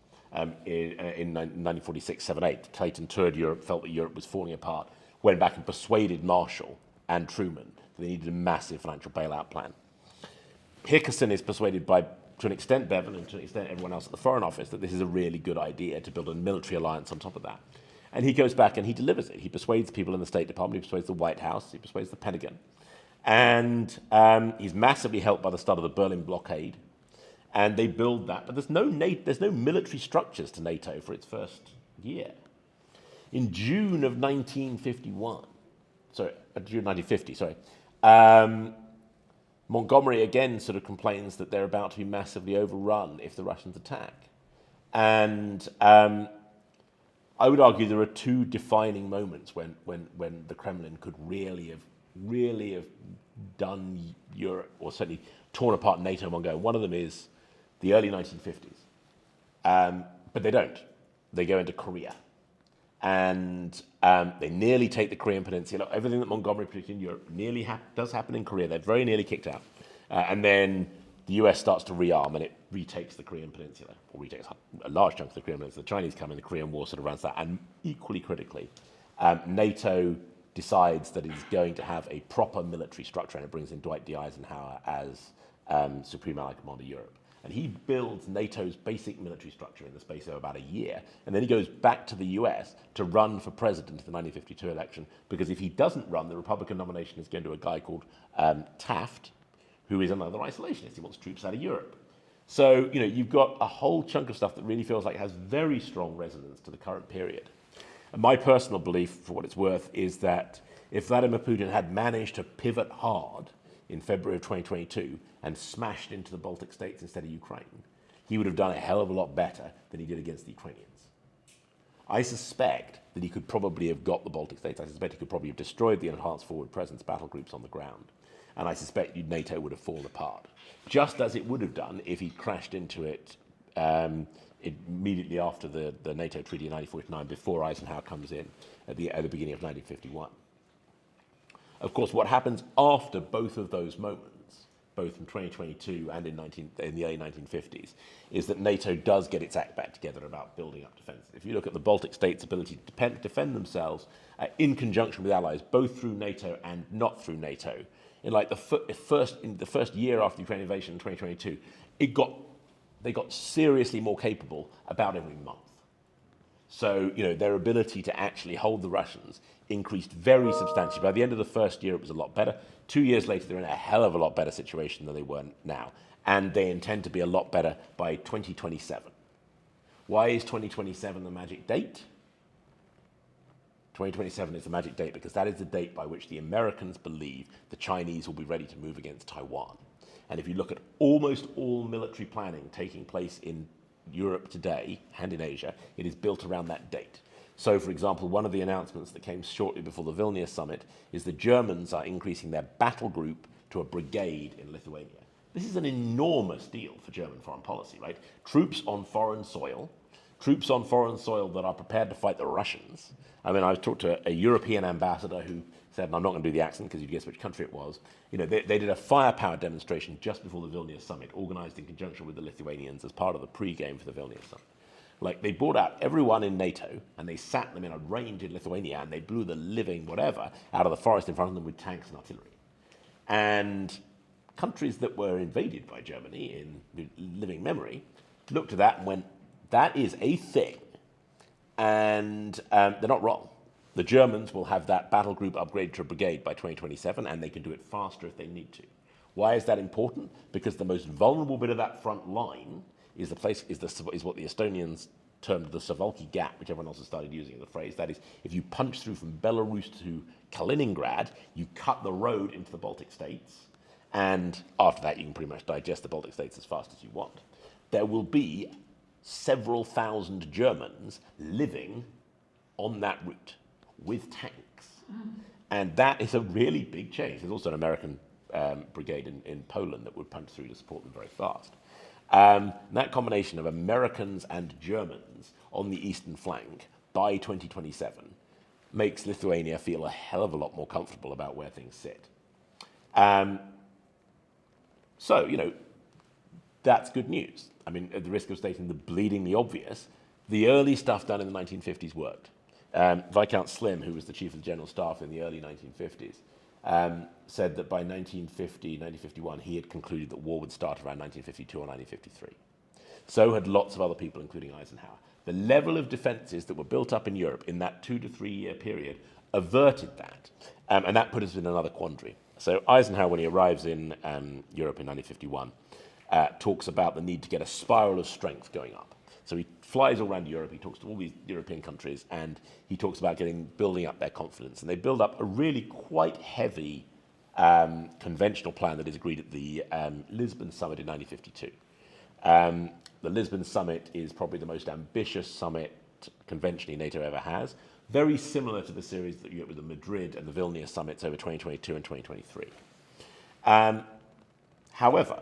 in 1946-78. Clayton toured Europe, felt that Europe was falling apart, went back and persuaded Marshall and Truman that they needed a massive financial bailout plan. Hickerson is persuaded by, to an extent, Bevan, and to an extent everyone else at the Foreign Office, that this is a really good idea to build a military alliance on top of that. And he goes back and he delivers it. He persuades people in the State Department, he persuades the White House, he persuades the Pentagon. And he's massively helped by the start of the Berlin blockade. And they build that, but there's no military structures to NATO for its first year. In June 1950, Montgomery again sort of complains that they're about to be massively overrun if the Russians attack. And I would argue there are two defining moments when the Kremlin could really have done Europe, or certainly torn apart NATO in one go. One of them is the early 1950s. But they don't. They go into Korea. And they nearly take the Korean Peninsula. Everything that Montgomery predicted in Europe nearly does happen in Korea. They're very nearly kicked out. And then the US starts to rearm and it retakes the Korean Peninsula, or retakes a large chunk of the Korean Peninsula. The Chinese come in, the Korean War sort of runs that. And equally critically, NATO decides that it's going to have a proper military structure, and it brings in Dwight D. Eisenhower as Supreme Allied Commander of Europe. And he builds NATO's basic military structure in the space of about a year. And then he goes back to the US to run for president in the 1952 election, because if he doesn't run, the Republican nomination is going to a guy called Taft, who is another isolationist. He wants troops out of Europe. So, you've got a whole chunk of stuff that really feels like it has very strong resonance to the current period. And my personal belief, for what it's worth, is that if Vladimir Putin had managed to pivot hard in February of 2022 and smashed into the Baltic states instead of Ukraine, he would have done a hell of a lot better than he did against the Ukrainians. I suspect that he could probably have got the Baltic states. I suspect he could probably have destroyed the enhanced forward presence battle groups on the ground. And I suspect NATO would have fallen apart, just as it would have done if he'd crashed into it immediately after the NATO treaty in 1949, before Eisenhower comes in at the beginning of 1951. Of course, what happens after both of those moments, both in 2022 and in the early 1950s, is that NATO does get its act back together about building up defence. If you look at the Baltic states' ability to defend themselves in conjunction with allies, both through NATO and not through NATO, in like the first year after the Ukraine invasion in 2022, they got seriously more capable about every month. So, their ability to actually hold the Russians increased very substantially. By the end of the first year, it was a lot better. 2 years later, they're in a hell of a lot better situation than they were now. And they intend to be a lot better by 2027. Why is 2027 the magic date? 2027 is the magic date because that is the date by which the Americans believe the Chinese will be ready to move against Taiwan. And if you look at almost all military planning taking place in Europe today and in Asia, it is built around that date. So, for example, one of the announcements that came shortly before the Vilnius summit is the Germans are increasing their battle group to a brigade in Lithuania. This is an enormous deal for German foreign policy, right? Troops on foreign soil that are prepared to fight the Russians. I mean, I talked to a European ambassador who said, and I'm not going to do the accent because you'd guess which country it was, they did a firepower demonstration just before the Vilnius summit, organized in conjunction with the Lithuanians as part of the pre-game for the Vilnius summit. Like, they brought out everyone in NATO, and they sat them in a range in Lithuania, and they blew the living whatever out of the forest in front of them with tanks and artillery. And countries that were invaded by Germany in living memory looked at that and went, that is a thing. And they're not wrong. The Germans will have that battle group upgraded to a brigade by 2027, and they can do it faster if they need to. Why is that important? Because the most vulnerable bit of that front line is what the Estonians termed the Suwalki Gap, which everyone else has started using the phrase. That is, if you punch through from Belarus to Kaliningrad, you cut the road into the Baltic states, and after that you can pretty much digest the Baltic states as fast as you want. There will be several thousand Germans living on that route with tanks. And that is a really big change. There's also an American brigade in Poland that would punch through to support them very fast. That combination of Americans and Germans on the eastern flank by 2027 makes Lithuania feel a hell of a lot more comfortable about where things sit. So, that's good news. I mean, at the risk of stating the bleedingly obvious, the early stuff done in the 1950s worked. Viscount Slim, who was the chief of the general staff in the early 1950s, said that by 1951, he had concluded that war would start around 1952 or 1953. So had lots of other people, including Eisenhower. The level of defences that were built up in Europe in that 2 to 3 year period averted that, and that put us in another quandary. So Eisenhower, when he arrives in Europe in 1951, talks about the need to get a spiral of strength going up. So he flies all around Europe, he talks to all these European countries, and he talks about building up their confidence. And they build up a really quite heavy conventional plan that is agreed at the Lisbon summit in 1952. The Lisbon summit is probably the most ambitious summit conventionally NATO ever has, very similar to the series that you get with the Madrid and the Vilnius summits over 2022 and 2023. However,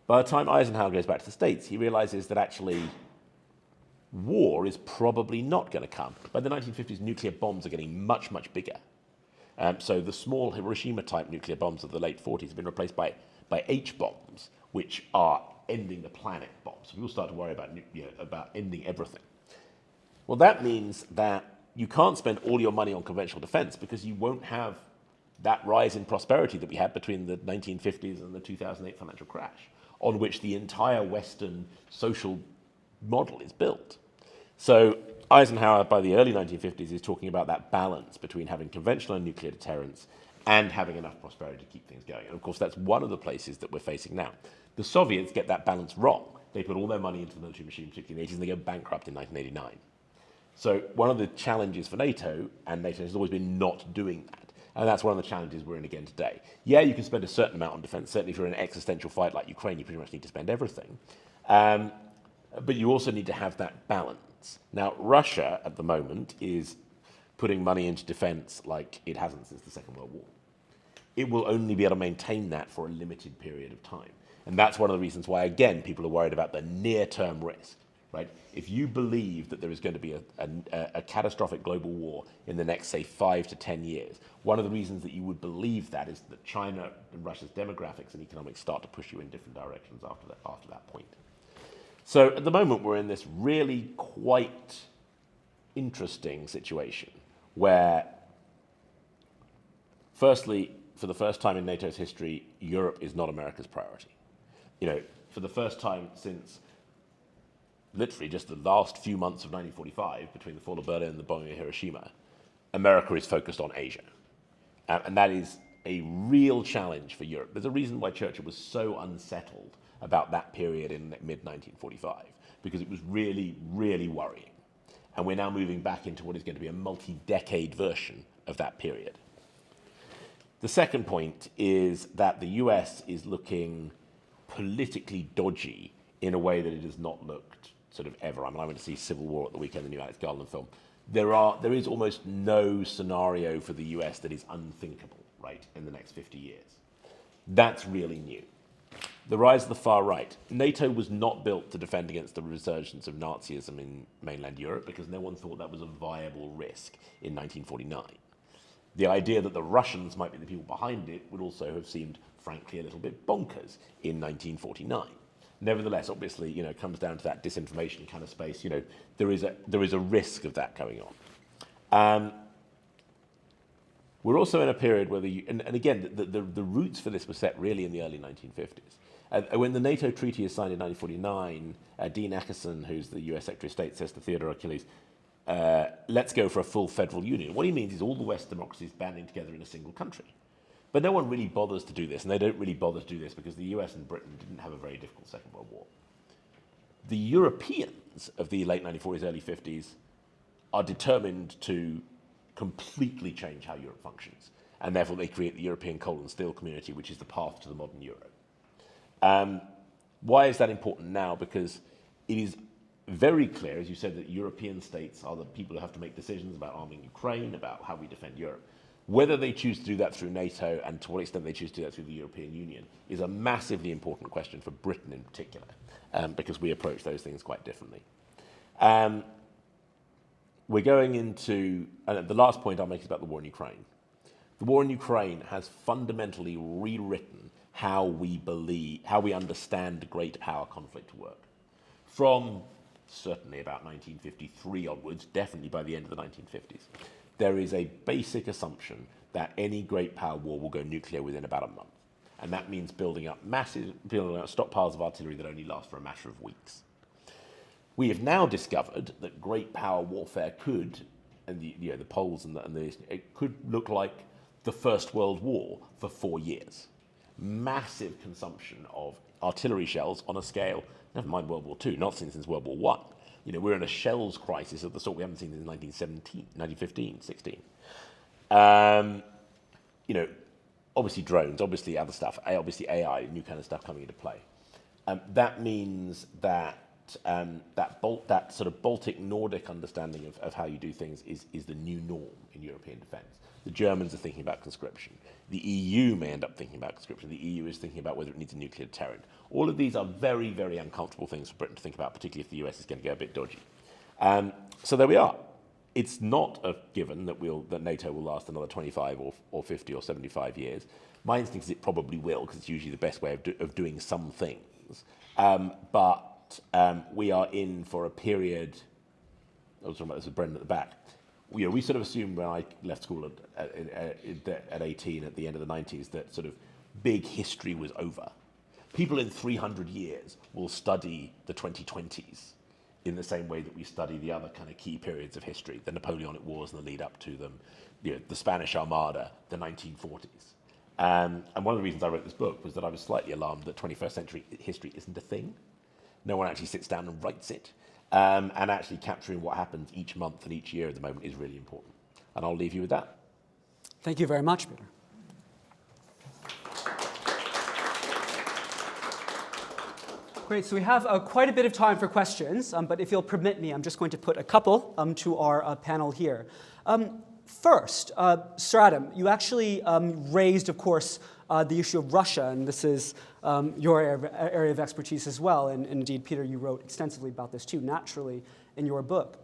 by the time Eisenhower goes back to the States, he realizes that actually war is probably not going to come. By the 1950s, nuclear bombs are getting much, much bigger. So the small Hiroshima-type nuclear bombs of the late 40s have been replaced by H-bombs, which are ending the planet bombs. So people start to worry about ending everything. Well, that means that you can't spend all your money on conventional defense because you won't have that rise in prosperity that we had between the 1950s and the 2008 financial crash, on which the entire Western social model is built. So Eisenhower, by the early 1950s, is talking about that balance between having conventional and nuclear deterrence and having enough prosperity to keep things going. And of course, that's one of the places that we're facing now. The Soviets get that balance wrong. They put all their money into the military machine, particularly in the 80s, and they go bankrupt in 1989. So one of the challenges for NATO, and NATO has always been not doing that. And that's one of the challenges we're in again today. Yeah, you can spend a certain amount on defense. Certainly if you're in an existential fight like Ukraine, you pretty much need to spend everything. But you also need to have that balance. Now, Russia at the moment is putting money into defense like it hasn't since the Second World War. It will only be able to maintain that for a limited period of time. And that's one of the reasons why, again, people are worried about the near-term risk, right? If you believe that there is going to be a catastrophic global war in the next, say, 5 to 10 years, one of the reasons that you would believe that is that China and Russia's demographics and economics start to push you in different directions after that point. So at the moment, we're in this really quite interesting situation where, firstly, for the first time in NATO's history, Europe is not America's priority. For the first time since literally just the last few months of 1945, between the fall of Berlin and the bombing of Hiroshima, America is focused on Asia. And that is a real challenge for Europe. There's a reason why Churchill was so unsettled about that period in mid-1945, because it was really, really worrying. And we're now moving back into what is going to be a multi-decade version of that period. The second point is that the US is looking politically dodgy in a way that it has not looked sort of ever. I went to see Civil War at the weekend, the new Alex Garland film. There is almost no scenario for the US that is unthinkable, right, in the next 50 years. That's really new. The rise of the far right. NATO was not built to defend against the resurgence of Nazism in mainland Europe because no one thought that was a viable risk in 1949. The idea that the Russians might be the people behind it would also have seemed, frankly, a little bit bonkers in 1949. Nevertheless, obviously, it comes down to that disinformation kind of space. There is a risk of that going on. We're also in a period where and again, the roots for this were set really in the early 1950s. When the NATO treaty is signed in 1949, Dean Acheson, who's the US Secretary of State, says to Theodore Achilles, let's go for a full federal union. What he means is all the West democracies banding together in a single country. But no one really bothers to do this, and they don't really bother to do this because the US and Britain didn't have a very difficult Second World War. The Europeans of the late 1940s, early 50s are determined to completely change how Europe functions, and therefore they create the European coal and steel community, which is the path to the modern euro. Why is that important now? Because it is very clear, as you said, that European states are the people who have to make decisions about arming Ukraine, about how we defend Europe. Whether they choose to do that through NATO and to what extent they choose to do that through the European Union is a massively important question for Britain in particular, because we approach those things quite differently. We're going into, and the last point I'll make is about the war in Ukraine. The war in Ukraine has fundamentally rewritten how we understand great power conflict to work. From certainly about 1953 onwards, definitely by the end of the 1950s, there is a basic assumption that any great power war will go nuclear within about a month. And that means building up stockpiles of artillery that only last for a matter of weeks. We have now discovered that great power warfare could, and the Poles it could look like the First World War for 4 years. Massive consumption of artillery shells on a scale, never mind World War II, not since World War I. We're in a shells crisis of the sort we haven't seen since 1915, 16. Obviously drones, obviously other stuff, obviously AI, new kind of stuff coming into play. That means that that sort of Baltic Nordic understanding of how you do things is the new norm in European defence. The Germans are thinking about conscription. The EU may end up thinking about conscription. The EU is thinking about whether it needs a nuclear deterrent. All of these are very, very uncomfortable things for Britain to think about, particularly if the US is going to go a bit dodgy. So there we are. It's not a given that NATO will last another 25 or 50 or 75 years. My instinct is it probably will, because it's usually the best way of doing some things. But we are in for a period. I was talking about this with Brendan at the back. We sort of assumed when I left school at 18 at the end of the 90s that sort of big history was over. People in 300 years will study the 2020s in the same way that we study the other kind of key periods of history, the Napoleonic Wars and the lead up to them, the Spanish Armada, the 1940s. And one of the reasons I wrote this book was that I was slightly alarmed that 21st century history isn't a thing. No one actually sits down and writes it. And actually capturing what happens each month and each year at the moment is really important. And I'll leave you with that. Thank you very much, Peter. Great, so we have quite a bit of time for questions, but if you'll permit me, I'm just going to put a couple to our panel here. First, Sir Adam, you actually raised, of course, the issue of Russia, and this is your area of expertise as well, and indeed, Peter, you wrote extensively about this too, naturally, in your book.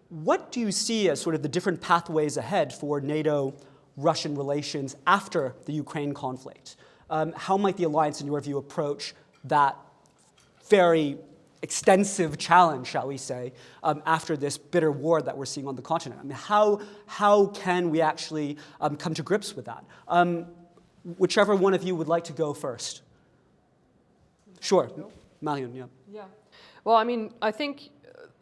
What do you see as sort of the different pathways ahead for NATO-Russian relations after the Ukraine conflict? How might the alliance, in your view, approach that very extensive challenge, shall we say, after this bitter war that we're seeing on the continent? I mean, how can we actually come to grips with that? Whichever one of you would like to go first. Sure, Marion, yeah. Yeah. Well, I mean, I think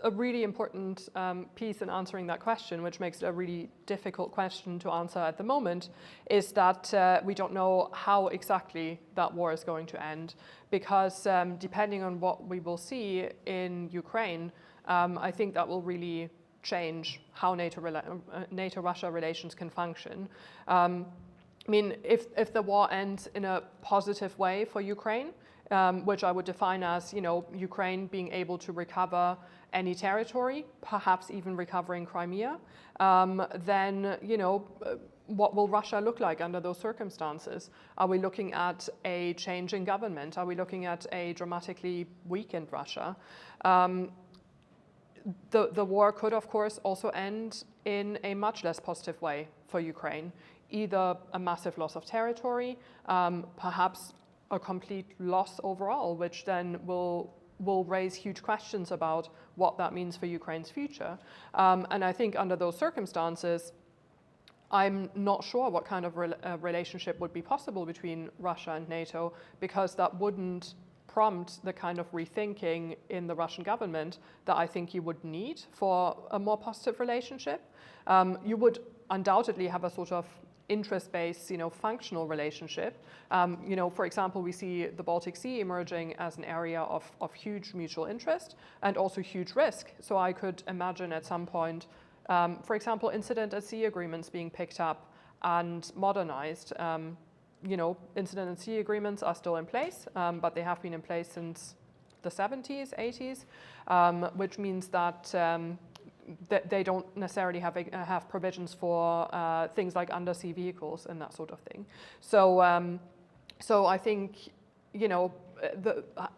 a really important piece in answering that question, which makes it a really difficult question to answer at the moment, is that we don't know how exactly that war is going to end, because depending on what we will see in Ukraine, I think that will really change how NATO-Russia relations can function. I mean, if the war ends in a positive way for Ukraine, which I would define as, Ukraine being able to recover any territory, perhaps even recovering Crimea, then, what will Russia look like under those circumstances? Are we looking at a change in government? Are we looking at a dramatically weakened Russia? The war could, of course, also end in a much less positive way for Ukraine, either a massive loss of territory, perhaps a complete loss overall, which then will raise huge questions about what that means for Ukraine's future. And I think under those circumstances, I'm not sure what kind of relationship would be possible between Russia and NATO, because that wouldn't prompt the kind of rethinking in the Russian government that I think you would need for a more positive relationship. You would undoubtedly have a sort of interest-based, functional relationship. For example, we see the Baltic Sea emerging as an area of huge mutual interest and also huge risk. So I could imagine at some point, for example, incident at sea agreements being picked up and modernized. Incident at sea agreements are still in place, but they have been in place since the 70s, 80s, which means that they don't necessarily have provisions for things like undersea vehicles and that sort of thing. So I think,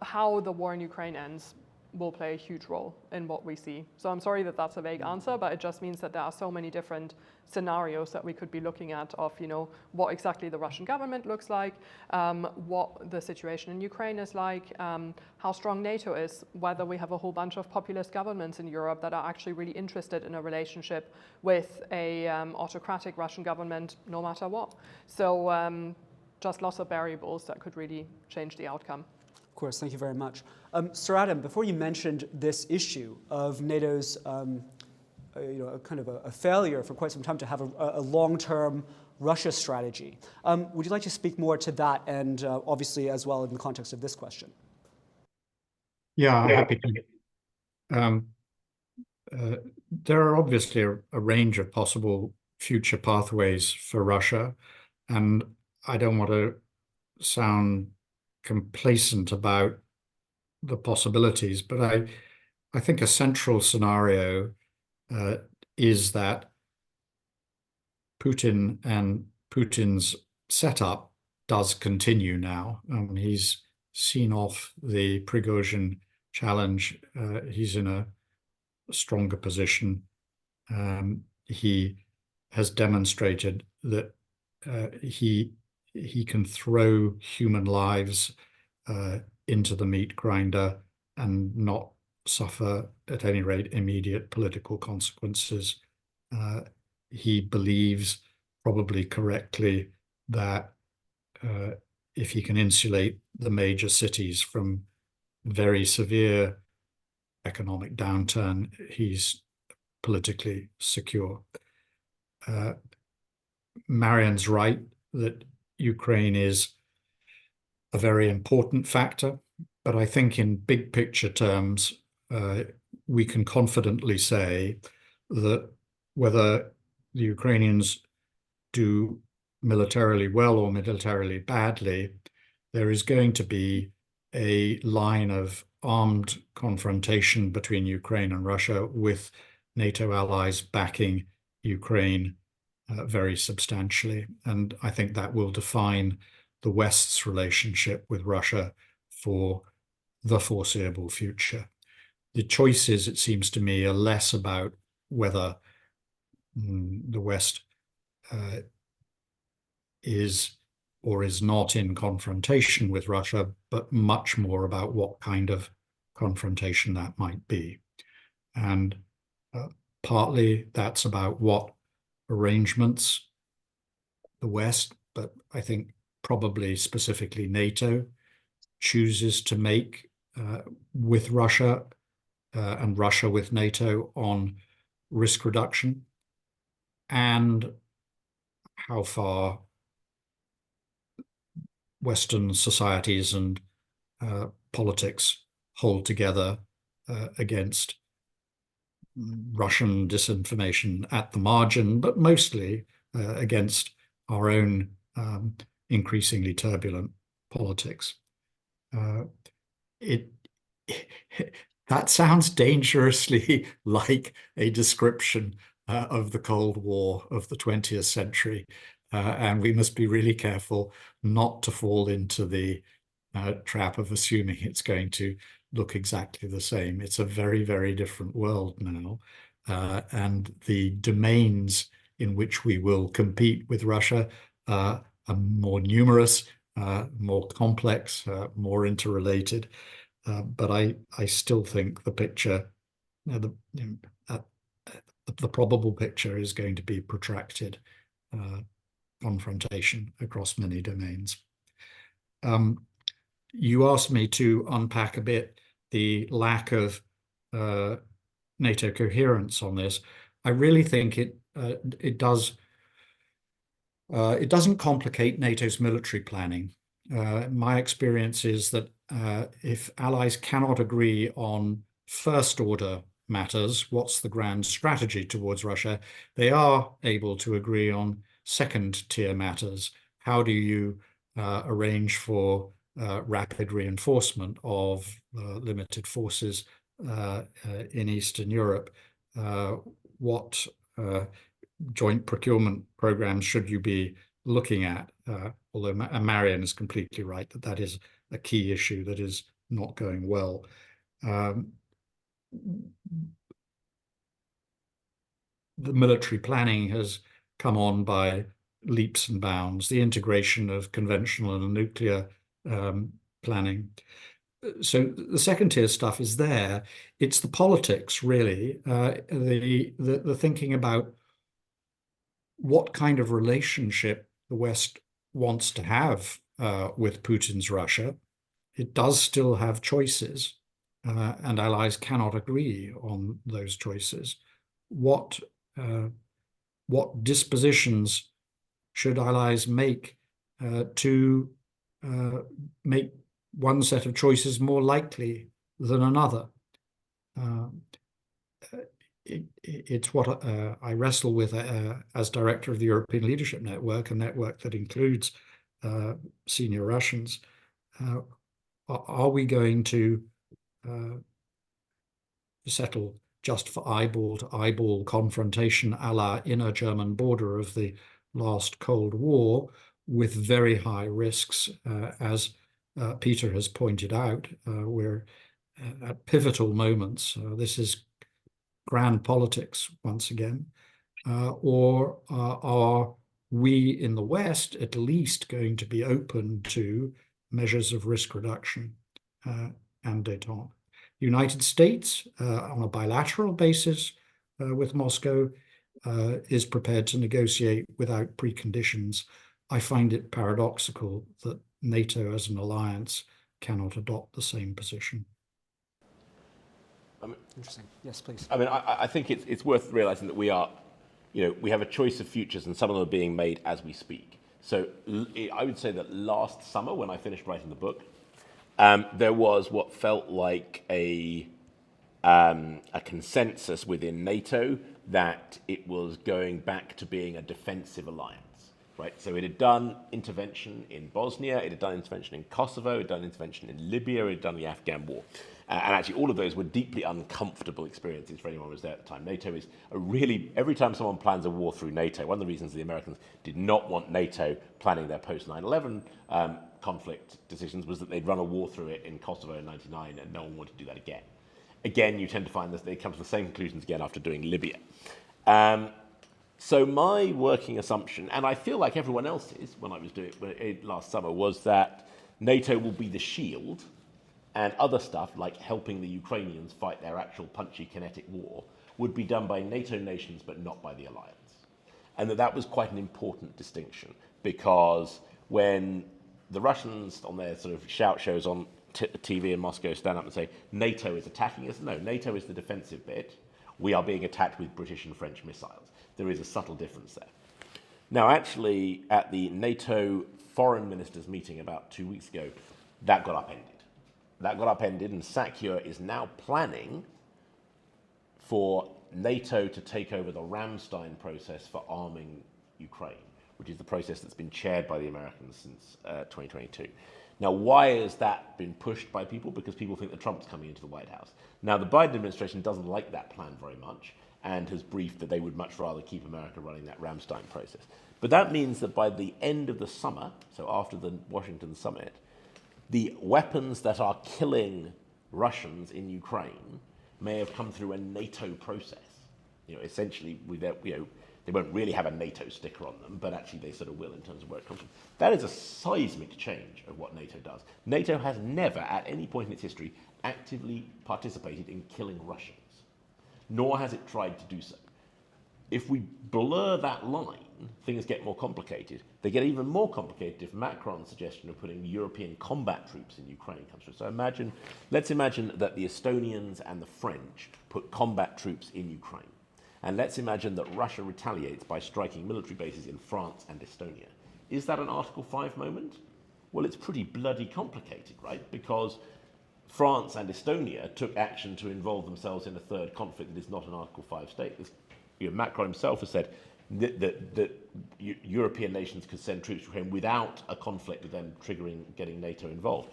how the war in Ukraine ends will play a huge role in what we see. So I'm sorry that that's a vague answer, but it just means that there are so many different scenarios that we could be looking at of, what exactly the Russian government looks like, what the situation in Ukraine is like, how strong NATO is, whether we have a whole bunch of populist governments in Europe that are actually really interested in a relationship with a autocratic Russian government, no matter what. So just lots of variables that could really change the outcome. Of course, thank you very much. Sir Adam, before you mentioned this issue of NATO's kind of a failure for quite some time to have a long-term Russia strategy, would you like to speak more to that, and obviously as well in the context of this question? Yeah, I'm happy to. There are obviously a range of possible future pathways for Russia, and I don't want to sound complacent about the possibilities, but I think a central scenario is that Putin and Putin's setup does continue now. He's seen off the Prigozhin challenge. He's in a stronger position. He has demonstrated that he can throw human lives into the meat grinder and not suffer, at any rate, immediate political consequences. He believes, probably correctly, that if he can insulate the major cities from very severe economic downturn, he's politically secure. Marion's right that Ukraine is a very important factor, but I think in big picture terms, we can confidently say that whether the Ukrainians do militarily well or militarily badly, there is going to be a line of armed confrontation between Ukraine and Russia, with NATO allies backing Ukraine very substantially. And I think that will define the West's relationship with Russia for the foreseeable future. The choices, it seems to me, are less about whether the West is or is not in confrontation with Russia, but much more about what kind of confrontation that might be. And partly that's about what arrangements the West, but I think probably specifically NATO, chooses to make with Russia and Russia with NATO on risk reduction, and how far Western societies and politics hold together against Russian disinformation at the margin, but mostly against our own increasingly turbulent politics. That sounds dangerously like a description of the Cold War of the 20th century. And we must be really careful not to fall into the trap of assuming it's going to look exactly the same. It's a very, very different world now. And the domains in which we will compete with Russia are more numerous, more complex, more interrelated. But I still think the picture, the probable picture is going to be protracted confrontation across many domains. You asked me to unpack a bit the lack of NATO coherence on this. I really think it doesn't complicate NATO's military planning. My experience is that if allies cannot agree on first order matters, what's the grand strategy towards Russia, they are able to agree on second tier matters. How do you arrange for rapid reinforcement of limited forces in Eastern Europe? What joint procurement programs should you be looking at? Although Marion is completely right that that is a key issue that is not going well. The military planning has come on by leaps and bounds, the integration of conventional and nuclear planning. So the second tier stuff is there. It's the politics, really, the thinking about what kind of relationship the West wants to have with Putin's Russia. It does still have choices, and allies cannot agree on those choices. What dispositions should allies make to make one set of choices more likely than another? It's what I wrestle with as director of the European Leadership Network, a network that includes senior Russians. Are we going to settle just for eyeball-to-eyeball confrontation a la inner German border of the last Cold War, with very high risks, as Peter has pointed out? We're at pivotal moments. This is grand politics once again. Or are we in the West at least going to be open to measures of risk reduction and détente? The United States, on a bilateral basis with Moscow, is prepared to negotiate without preconditions. I find it paradoxical that NATO as an alliance cannot adopt the same position. Interesting. Yes, please. I mean, I think it's worth realizing that we have a choice of futures, and some of them are being made as we speak. So I would say that last summer, when I finished writing the book, there was what felt like a consensus within NATO that it was going back to being a defensive alliance. right? So it had done intervention in Bosnia, it had done intervention in Kosovo, it had done intervention in Libya, it had done the Afghan war. And actually all of those were deeply uncomfortable experiences for anyone who was there at the time. NATO is every time someone plans a war through NATO, one of the reasons the Americans did not want NATO planning their post 9/11 conflict decisions was that they'd run a war through it in Kosovo in 99 and no one wanted to do that again. Again, you tend to find that they come to the same conclusions again after doing Libya. So my working assumption, and I feel like everyone else's when I was doing it last summer, was that NATO will be the shield and other stuff like helping the Ukrainians fight their actual punchy kinetic war would be done by NATO nations but not by the alliance. And that was quite an important distinction because when the Russians on their sort of shout shows on TV in Moscow stand up and say, NATO is attacking us, no, NATO is the defensive bit. We are being attacked with British and French missiles. There is a subtle difference there. Now, actually, at the NATO foreign ministers meeting about 2 weeks ago, that got upended. That got upended, and Sakya is now planning for NATO to take over the Ramstein process for arming Ukraine, which is the process that's been chaired by the Americans since 2022. Now, why has that been pushed by people? Because people think that Trump's coming into the White House. Now, the Biden administration doesn't like that plan very much and has briefed that they would much rather keep America running that Ramstein process. But that means that by the end of the summer, so after the Washington summit, the weapons that are killing Russians in Ukraine may have come through a NATO process. Essentially, they won't really have a NATO sticker on them, but actually they sort of will in terms of where it comes from. That is a seismic change of what NATO does. NATO has never, at any point in its history, actively participated in killing Russians, nor has it tried to do so. If we blur that line, things get more complicated. They get even more complicated if Macron's suggestion of putting European combat troops in Ukraine comes through. So let's imagine that the Estonians and the French put combat troops in Ukraine. And let's imagine that Russia retaliates by striking military bases in France and Estonia. Is that an Article 5 moment? Well, it's pretty bloody complicated, right? Because France and Estonia took action to involve themselves in a third conflict that is not an Article 5 state. Macron himself has said that European nations could send troops to Ukraine without a conflict with them getting NATO involved.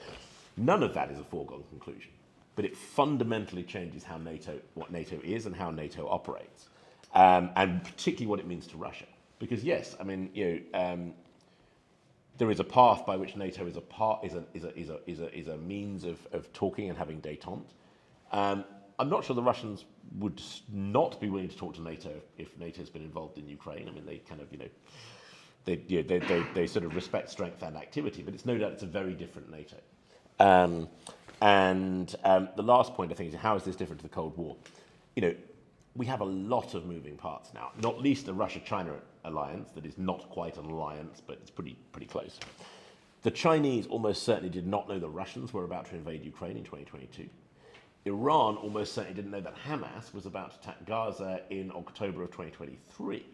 None of that is a foregone conclusion, but it fundamentally changes what NATO is and how NATO operates, and particularly what it means to Russia. Because yes, there is a path by which NATO is a means of talking and having détente. I'm not sure the Russians would not be willing to talk to NATO if NATO's been involved in Ukraine. I mean, they kind of, they sort of respect strength and activity, but it's no doubt it's a very different NATO. The last point, I think, is how is this different to the Cold War? We have a lot of moving parts now, not least the Russia-China alliance that is not quite an alliance, but it's pretty close. The Chinese almost certainly did not know the Russians were about to invade Ukraine in 2022. Iran almost certainly didn't know that Hamas was about to attack Gaza in October of 2023.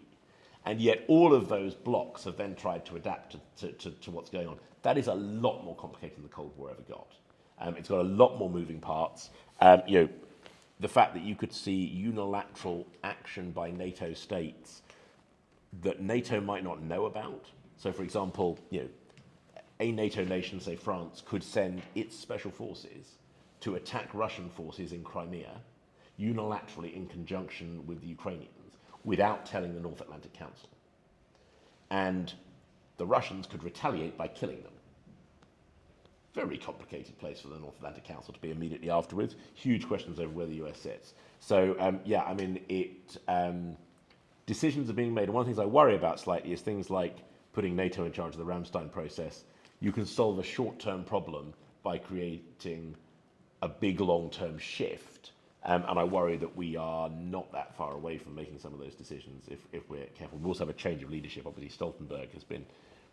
And yet all of those blocks have then tried to adapt to what's going on. That is a lot more complicated than the Cold War ever got. It's got a lot more moving parts. The fact that you could see unilateral action by NATO states that NATO might not know about. So, for example, a NATO nation, say France, could send its special forces to attack Russian forces in Crimea unilaterally in conjunction with the Ukrainians without telling the North Atlantic Council. And the Russians could retaliate by killing them. Very complicated place for the North Atlantic Council to be immediately afterwards. Huge questions over where the US sits. So, decisions are being made. And one of the things I worry about slightly is things like putting NATO in charge of the Ramstein process. You can solve a short-term problem by creating a big long-term shift, and I worry that we are not that far away from making some of those decisions if we're careful. We also have a change of leadership. Obviously, Stoltenberg has been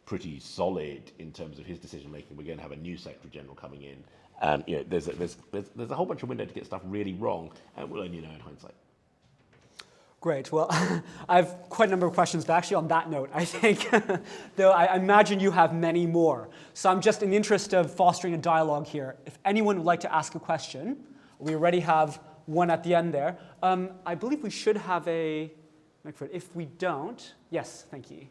pretty solid in terms of his decision-making. We're going to have a new Secretary General coming in. There's a whole bunch of window to get stuff really wrong, and we'll only know in hindsight. Great. Well, I have quite a number of questions, but actually on that note, I think, though I imagine you have many more. So I'm just in the interest of fostering a dialogue here. If anyone would like to ask a question, we already have one at the end there. I believe we should have a microphone. If we don't, yes, thank you.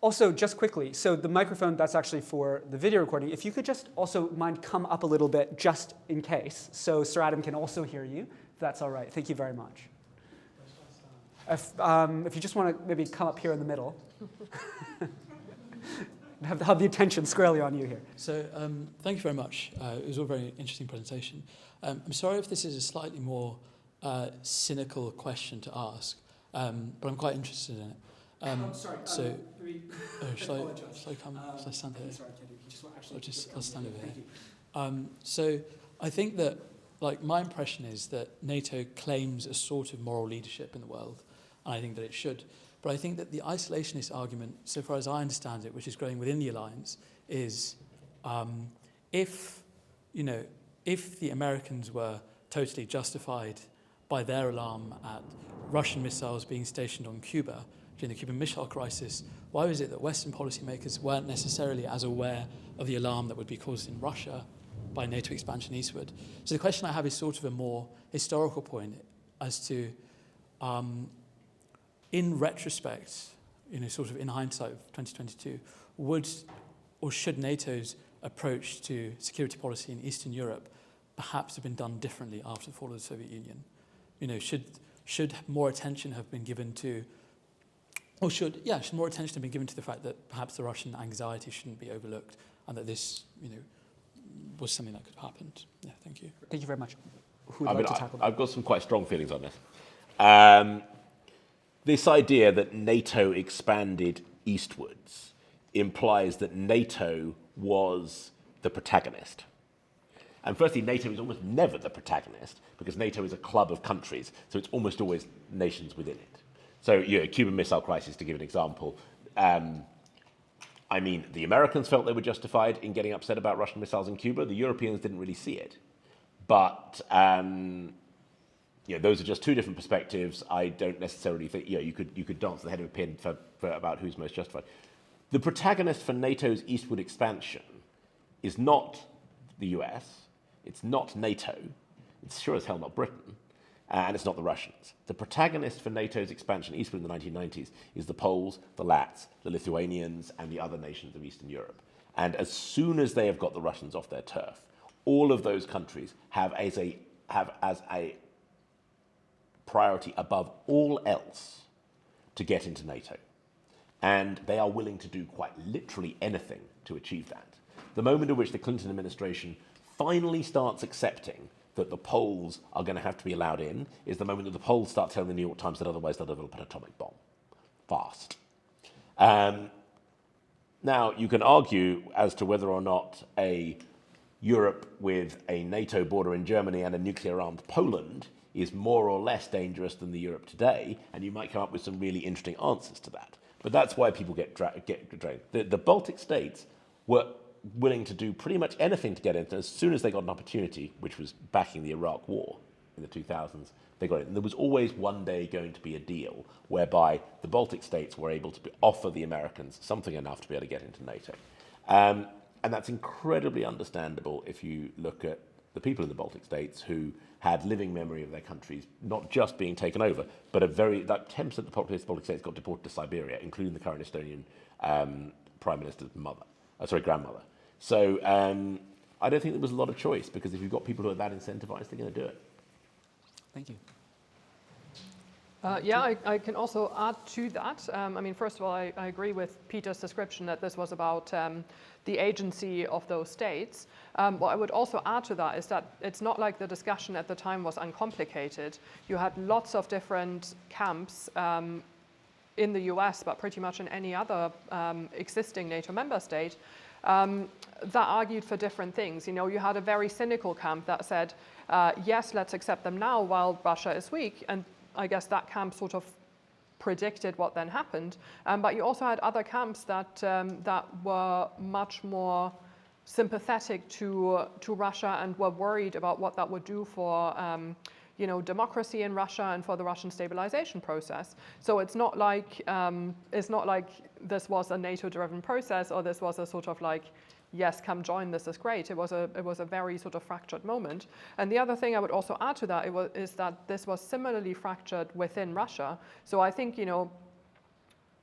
Also, just quickly, so the microphone, that's actually for the video recording. If you could just also mind come up a little bit, just in case, so Sir Adam can also hear you, if that's all right. Thank you very much. If you just want to maybe come up here in the middle. have the attention squarely on you here. So thank you very much. It was a very interesting presentation. I'm sorry if this is a slightly more cynical question to ask, but I'm quite interested in it. Sorry. So, shall I stand here? Sorry, I'll stand over here. So I think that, like, my impression is that NATO claims a sort of moral leadership in the world, and I think that it should. But I think that the isolationist argument, so far as I understand it, which is growing within the alliance, is if the Americans were totally justified by their alarm at Russian missiles being stationed on Cuba during the Cuban Missile Crisis, why was it that Western policymakers weren't necessarily as aware of the alarm that would be caused in Russia by NATO expansion eastward? So the question I have is sort of a more historical point as to, in retrospect, sort of in hindsight of 2022, would or should NATO's approach to security policy in Eastern Europe perhaps have been done differently after the fall of the Soviet Union? Should more attention have been given to, or should more attention have been given to the fact that perhaps the Russian anxiety shouldn't be overlooked, and that this, was something that could have happened? Yeah, thank you. Thank you very much. Who would like to tackle that? I've got some quite strong feelings on this. This idea that NATO expanded eastwards implies that NATO was the protagonist. And firstly, NATO is almost never the protagonist because NATO is a club of countries, so it's almost always nations within it. So, Cuban Missile Crisis, to give an example. The Americans felt they were justified in getting upset about Russian missiles in Cuba. The Europeans didn't really see it. But, those are just two different perspectives. I don't necessarily think, you could dance the head of a pin for about who's most justified. The protagonist for NATO's eastward expansion is not the US, it's not NATO, it's sure as hell not Britain, and it's not the Russians. The protagonist for NATO's expansion eastward in the 1990s is the Poles, the Lats, the Lithuanians, and the other nations of Eastern Europe. And as soon as they have got the Russians off their turf, all of those countries have as a priority above all else to get into NATO. And they are willing to do quite literally anything to achieve that. The moment at which the Clinton administration finally starts accepting that the Poles are going to have to be allowed in is the moment that the Poles start telling the New York Times that otherwise they'll develop an atomic bomb. Fast. Now, you can argue as to whether or not a Europe with a NATO border in Germany and a nuclear-armed Poland is more or less dangerous than the Europe today, and you might come up with some really interesting answers to that. But that's why people get drained. The Baltic states were willing to do pretty much anything to get in. As soon as they got an opportunity, which was backing the Iraq War in the 2000s, they got it. And there was always one day going to be a deal whereby the Baltic states were able to offer the Americans something enough to be able to get into NATO. And that's incredibly understandable if you look at the people in the Baltic states who had living memory of their countries not just being taken over, but 10% of the population of the Baltic states got deported to Siberia, including the current Estonian Prime Minister's grandmother. So I don't think there was a lot of choice, because if you've got people who are that incentivized, they're going to do it. Thank you. I can also add to that. First of all, I agree with Peter's description that this was about the agency of those states. What I would also add to that is that it's not like the discussion at the time was uncomplicated. You had lots of different camps in the US, but pretty much in any other existing NATO member state, that argued for different things. You had a very cynical camp that said, yes, let's accept them now while Russia is weak. And I guess that camp sort of predicted what then happened. But you also had other camps that were much more sympathetic to Russia and were worried about what that would do for democracy in Russia and for the Russian stabilization process. So it's not like this was a NATO-driven process, or this was a sort of like, yes, come join, this is great. It was a very sort of fractured moment. And the other thing I would also add to that is that this was similarly fractured within Russia. So I think,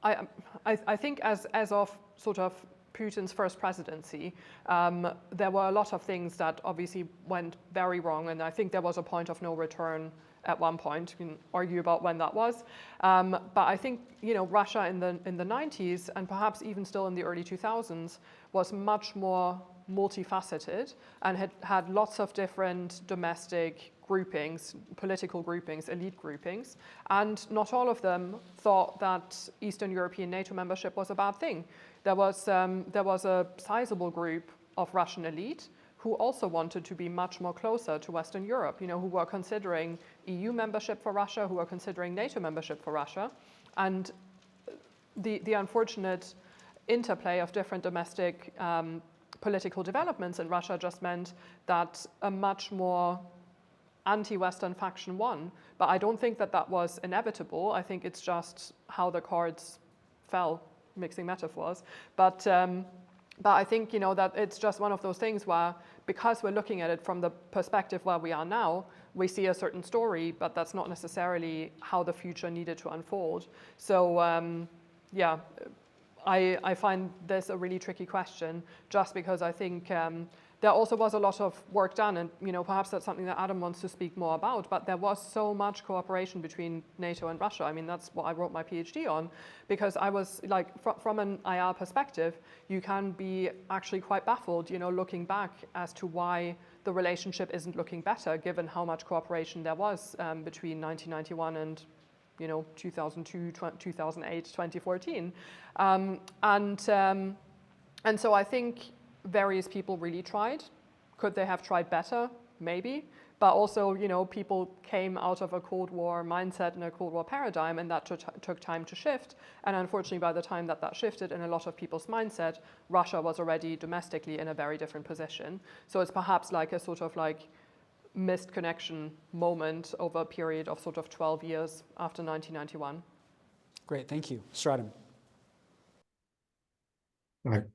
I think as of sort of Putin's first presidency, there were a lot of things that obviously went very wrong, and I think there was a point of no return at one point. You can argue about when that was, but I think Russia in the 90s and perhaps even still in the early 2000s was much more multifaceted and had lots of different domestic groupings, political groupings, elite groupings, and not all of them thought that Eastern European NATO membership was a bad thing. There was a sizable group of Russian elite who also wanted to be much more closer to Western Europe, who were considering EU membership for Russia, who were considering NATO membership for Russia. And the unfortunate interplay of different domestic political developments in Russia just meant that a much more anti-Western faction won. But I don't think that was inevitable. I think it's just how the cards fell, mixing metaphors. But I think, that it's just one of those things where, because we're looking at it from the perspective where we are now, we see a certain story, but that's not necessarily how the future needed to unfold. So, I find this a really tricky question, just because I think there also was a lot of work done, and perhaps that's something that Adam wants to speak more about, but there was so much cooperation between NATO and Russia. I mean, that's what I wrote my PhD on, because I was like, from an IR perspective, you can be actually quite baffled, looking back as to why the relationship isn't looking better, given how much cooperation there was between 1991 and 2002, 2008, 2014. And so I think various people really tried. Could they have tried better? Maybe. But also, people came out of a Cold War mindset and a Cold War paradigm, and that took time to shift. And unfortunately, by the time that shifted in a lot of people's mindset, Russia was already domestically in a very different position. So it's perhaps like a sort of like missed connection moment over a period of sort of 12 years after 1991. Great, thank you. Sir Adam.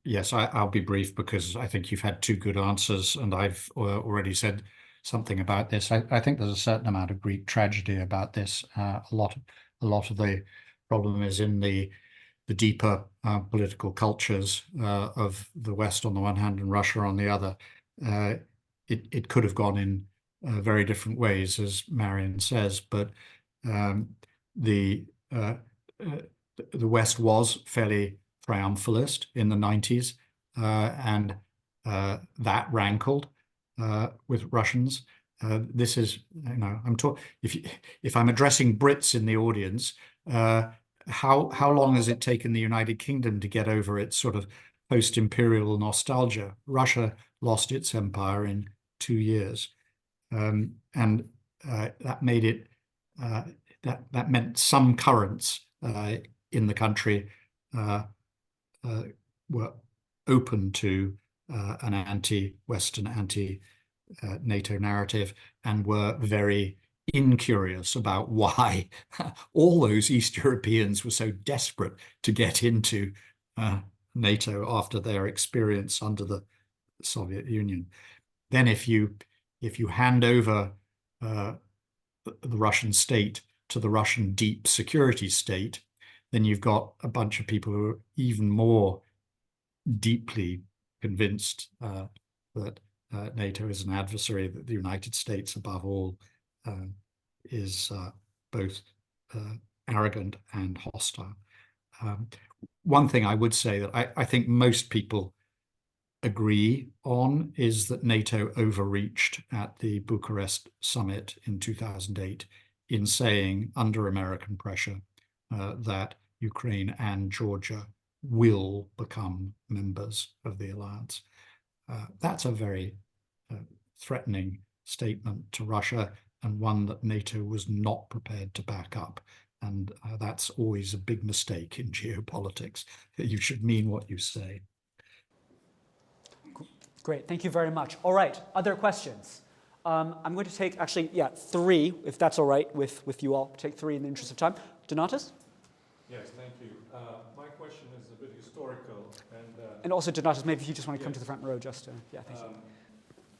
Yes, I'll be brief because I think you've had two good answers, and I've already said something about this. I think there's a certain amount of Greek tragedy about this. A lot of the problem is in the deeper political cultures of the West on the one hand and Russia on the other. It could have gone in very different ways, as Marion says, but the West was fairly triumphalist in the 90s, and that rankled with Russians. This is, if I'm addressing Brits in the audience, how long has it taken the United Kingdom to get over its sort of post-imperial nostalgia? Russia lost its empire in 2 years, and that made it that meant some currents in the country were open to an anti-Western, anti-NATO narrative, and were very incurious about why all those East Europeans were so desperate to get into NATO after their experience under the Soviet Union. Then if you hand over the Russian state to the Russian deep security state, then you've got a bunch of people who are even more deeply convinced that NATO is an adversary, that the United States, above all, is both arrogant and hostile. One thing I would say that I think most people agree on is that NATO overreached at the Bucharest summit in 2008 in saying, under American pressure, that Ukraine and Georgia will become members of the alliance. That's a very threatening statement to Russia, and one that NATO was not prepared to back up. And that's always a big mistake in geopolitics. You should mean what you say. Great, thank you very much. All right, other questions? I'm going to take, actually, 3, if that's all right with you all. Take 3 in the interest of time. Donatas? Yes, thank you. My question is a bit historical. And also, Donatas, maybe if you just want to come to the front row, just thank you.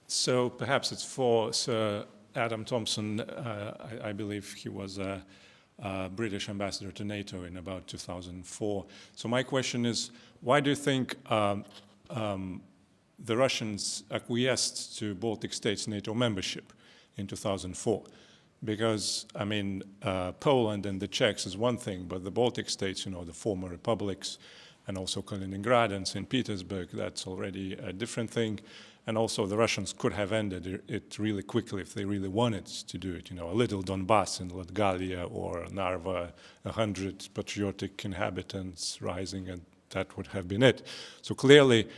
So perhaps it's for Sir Adam Thompson. I believe he was British ambassador to NATO in about 2004. So my question is, why do you think the Russians acquiesced to Baltic states' NATO membership in 2004? Because, I mean, Poland and the Czechs is one thing, but the Baltic states, you know, the former republics, and also Kaliningrad and St. Petersburg, that's already a different thing. And also the Russians could have ended it really quickly if they really wanted to do it. You know, a little Donbass in Latgalia or Narva, 100 patriotic inhabitants rising, and that would have been it. So clearly,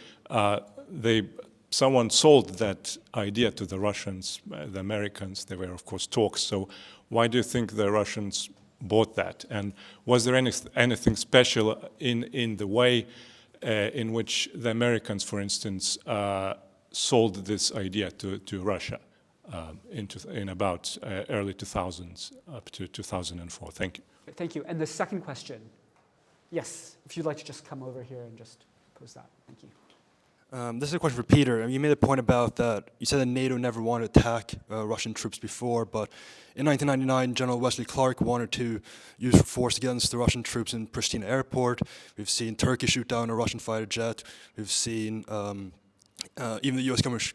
someone sold that idea to the Russians, the Americans. There were, of course, talks. So why do you think the Russians bought that? And was there anything special in the way in which the Americans, for instance, sold this idea to Russia in about early 2000s up to 2004? Thank you. Thank you. And the second question, yes, if you'd like to just come over here and just pose that. Thank you. This is a question for Peter. You made a point about that. You said that NATO never wanted to attack Russian troops before, but in 1999, General Wesley Clark wanted to use force against the Russian troops in Pristina airport. We've seen Turkey shoot down a Russian fighter jet. We've seen even the U.S. government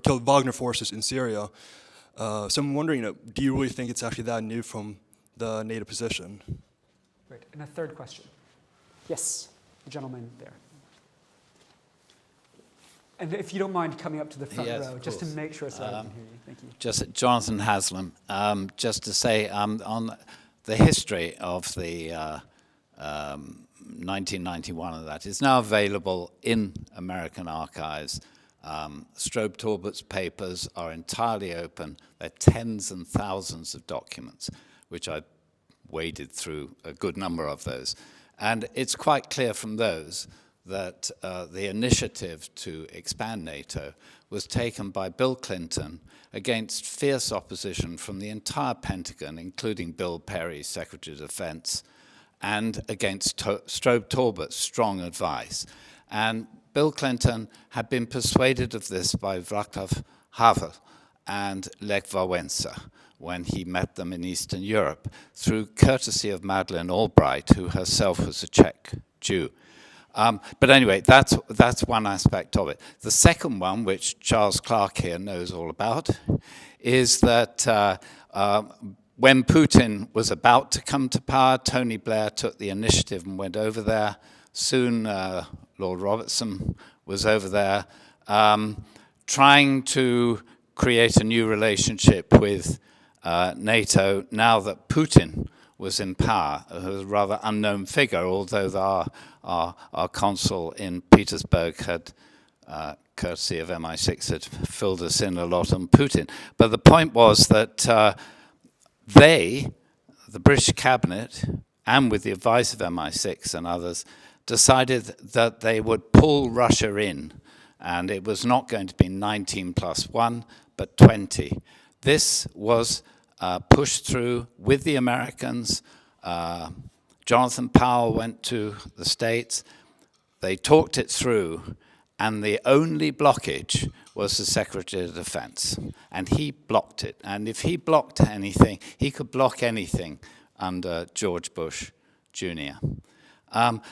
killed Wagner forces in Syria. So I'm wondering, do you really think it's actually that new from the NATO position? Great. And a third question. Yes, the gentleman there. And if you don't mind coming up to the front row, just to make sure so I can hear you. Thank you. Just Jonathan Haslam. Just to say on the history of the 1991 of that is now available in American archives. Strobe Torbert's papers are entirely open. They're tens and thousands of documents, which I waded through a good number of those. And it's quite clear from those that the initiative to expand NATO was taken by Bill Clinton against fierce opposition from the entire Pentagon, including Bill Perry, Secretary of Defense, and against Strobe Torbert's strong advice. And Bill Clinton had been persuaded of this by Václav Havel and Lech Wałęsa when he met them in Eastern Europe, through courtesy of Madeleine Albright, who herself was a Czech Jew. But anyway, that's one aspect of it. The second one, which Charles Clark here knows all about, is that when Putin was about to come to power, Tony Blair took the initiative and went over there. Soon, Lord Robertson was over there, trying to create a new relationship with NATO now that Putin was in power, who was a rather unknown figure, although our consul in Petersburg had, courtesy of MI6, had filled us in a lot on Putin. But the point was that the British cabinet, and with the advice of MI6 and others, decided that they would pull Russia in, and it was not going to be 19 plus 1, but 20. This was pushed through with the Americans. Jonathan Powell went to the States. They talked it through, and the only blockage was the Secretary of Defense, and he blocked it. And if he blocked anything, he could block anything under George Bush Jr.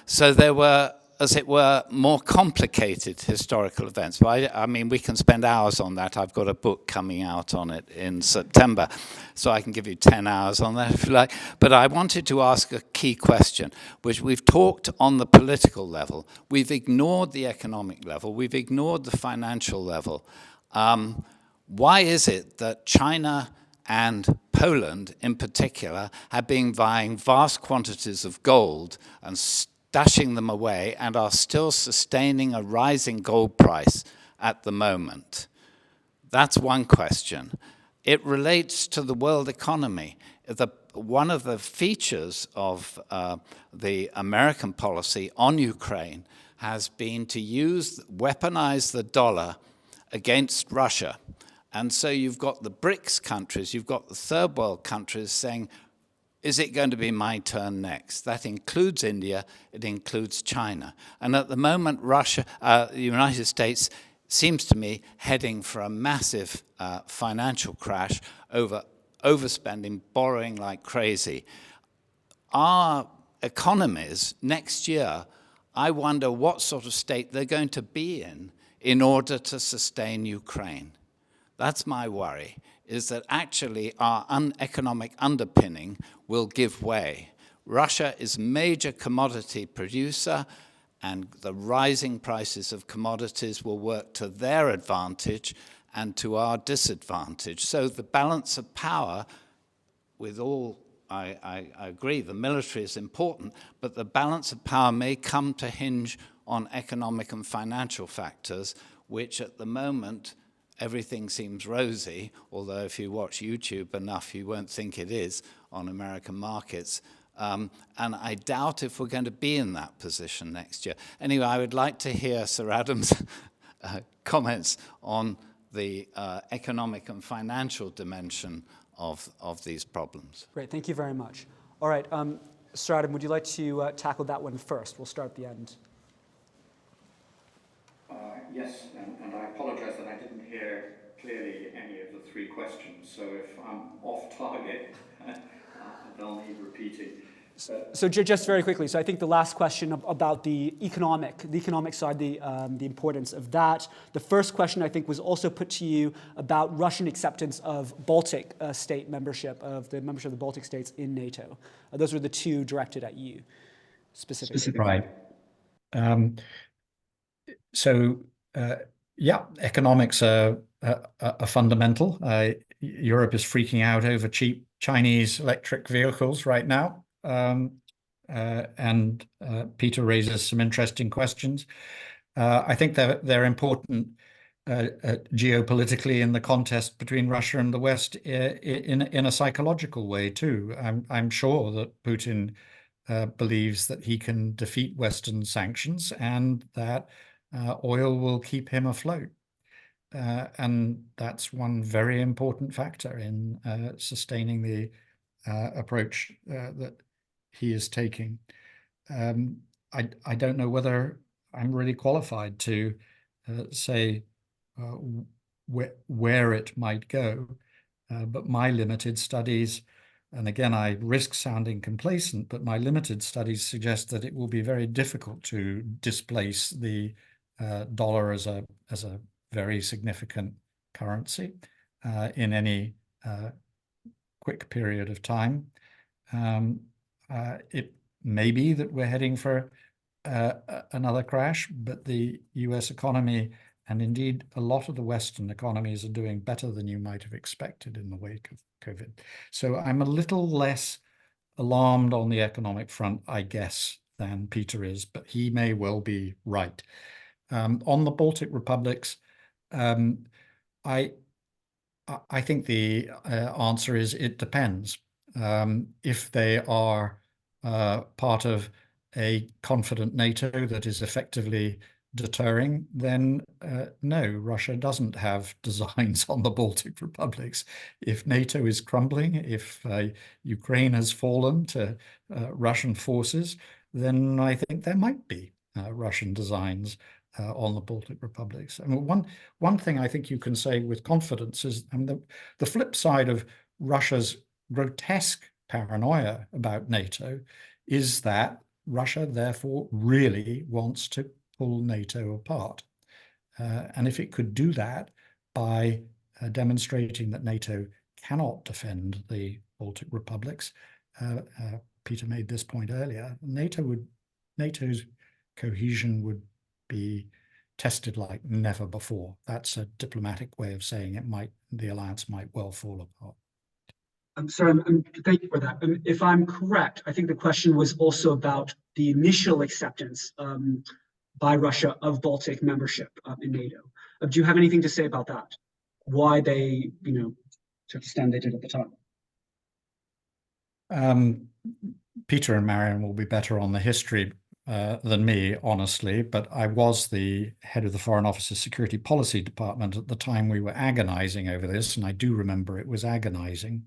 So there were, as it were, more complicated historical events. But I mean, we can spend hours on that. I've got a book coming out on it in September, so I can give you 10 hours on that if you like. But I wanted to ask a key question, which we've talked on the political level. We've ignored the economic level. We've ignored the financial level. Why is it that China and Poland, in particular, have been buying vast quantities of gold and stashing them away and are still sustaining a rising gold price at the moment? That's one question. It relates to the world economy. One of the features of the American policy on Ukraine has been to weaponize the dollar against Russia. And so you've got the BRICS countries, you've got the third world countries saying, is it going to be my turn next? That includes India, it includes China. And at the moment, the United States seems to me heading for a massive financial crash over overspending, borrowing like crazy. our economies next year, I wonder what sort of state they're going to be in order to sustain Ukraine. That's my worry, is that actually our economic underpinning will give way. Russia is a major commodity producer, and the rising prices of commodities will work to their advantage and to our disadvantage. So the balance of power, with all, I agree, the military is important, but the balance of power may come to hinge on economic and financial factors, which at the moment, everything seems rosy, although if you watch YouTube enough, you won't think it is on American markets. And I doubt if we're going to be in that position next year. Anyway, I would like to hear Sir Adam's comments on the economic and financial dimension of these problems. Great, thank you very much. All right, Sir Adam, would you like to tackle that one first? We'll start at the end. Yes, and I apologize that I didn't hear clearly any of the three questions, so if I'm off target, they'll need repeating. So just very quickly, so I think the last question about the economic side, the importance of that. The first question I think was also put to you about Russian acceptance of Baltic state membership, of the membership of the Baltic states in NATO. Those were the two directed at you specifically. Right. Yeah, economics are fundamental. Europe is freaking out over cheap Chinese electric vehicles right now. And Peter raises some interesting questions. I think they're important geopolitically in the contest between Russia and the West in a psychological way too. I'm sure that Putin believes that he can defeat Western sanctions and that oil will keep him afloat. And that's one very important factor in sustaining the approach that he is taking. I don't know whether I'm really qualified to say where it might go, but my limited studies, and again, I risk sounding complacent, but my limited studies suggest that it will be very difficult to displace the dollar as a very significant currency in any quick period of time. It may be that we're heading for another crash, but the US economy and indeed a lot of the Western economies are doing better than you might have expected in the wake of COVID. So I'm a little less alarmed on the economic front, I guess, than Peter is, but he may well be right. On the Baltic republics, I think the answer is it depends. If they are part of a confident NATO that is effectively deterring, then no, Russia doesn't have designs on the Baltic republics. If NATO is crumbling, if Ukraine has fallen to Russian forces, then I think there might be Russian designs on the Baltic republics. I mean, one thing I think you can say with confidence is, I mean, the flip side of Russia's grotesque paranoia about NATO is that Russia therefore really wants to pull NATO apart. And if it could do that by demonstrating that NATO cannot defend the Baltic republics, Peter made this point earlier, NATO's cohesion would be tested like never before. That's a diplomatic way of saying the alliance might well fall apart. I'm sorry, thank you for that. If I'm correct, I think the question was also about the initial acceptance by Russia of Baltic membership in NATO. Do you have anything to say about that? Why they, took the stand they did at the time? Peter and Marion will be better on the history than me, honestly, but I was the head of the Foreign Office's Security Policy Department at the time we were agonizing over this, and I do remember it was agonizing.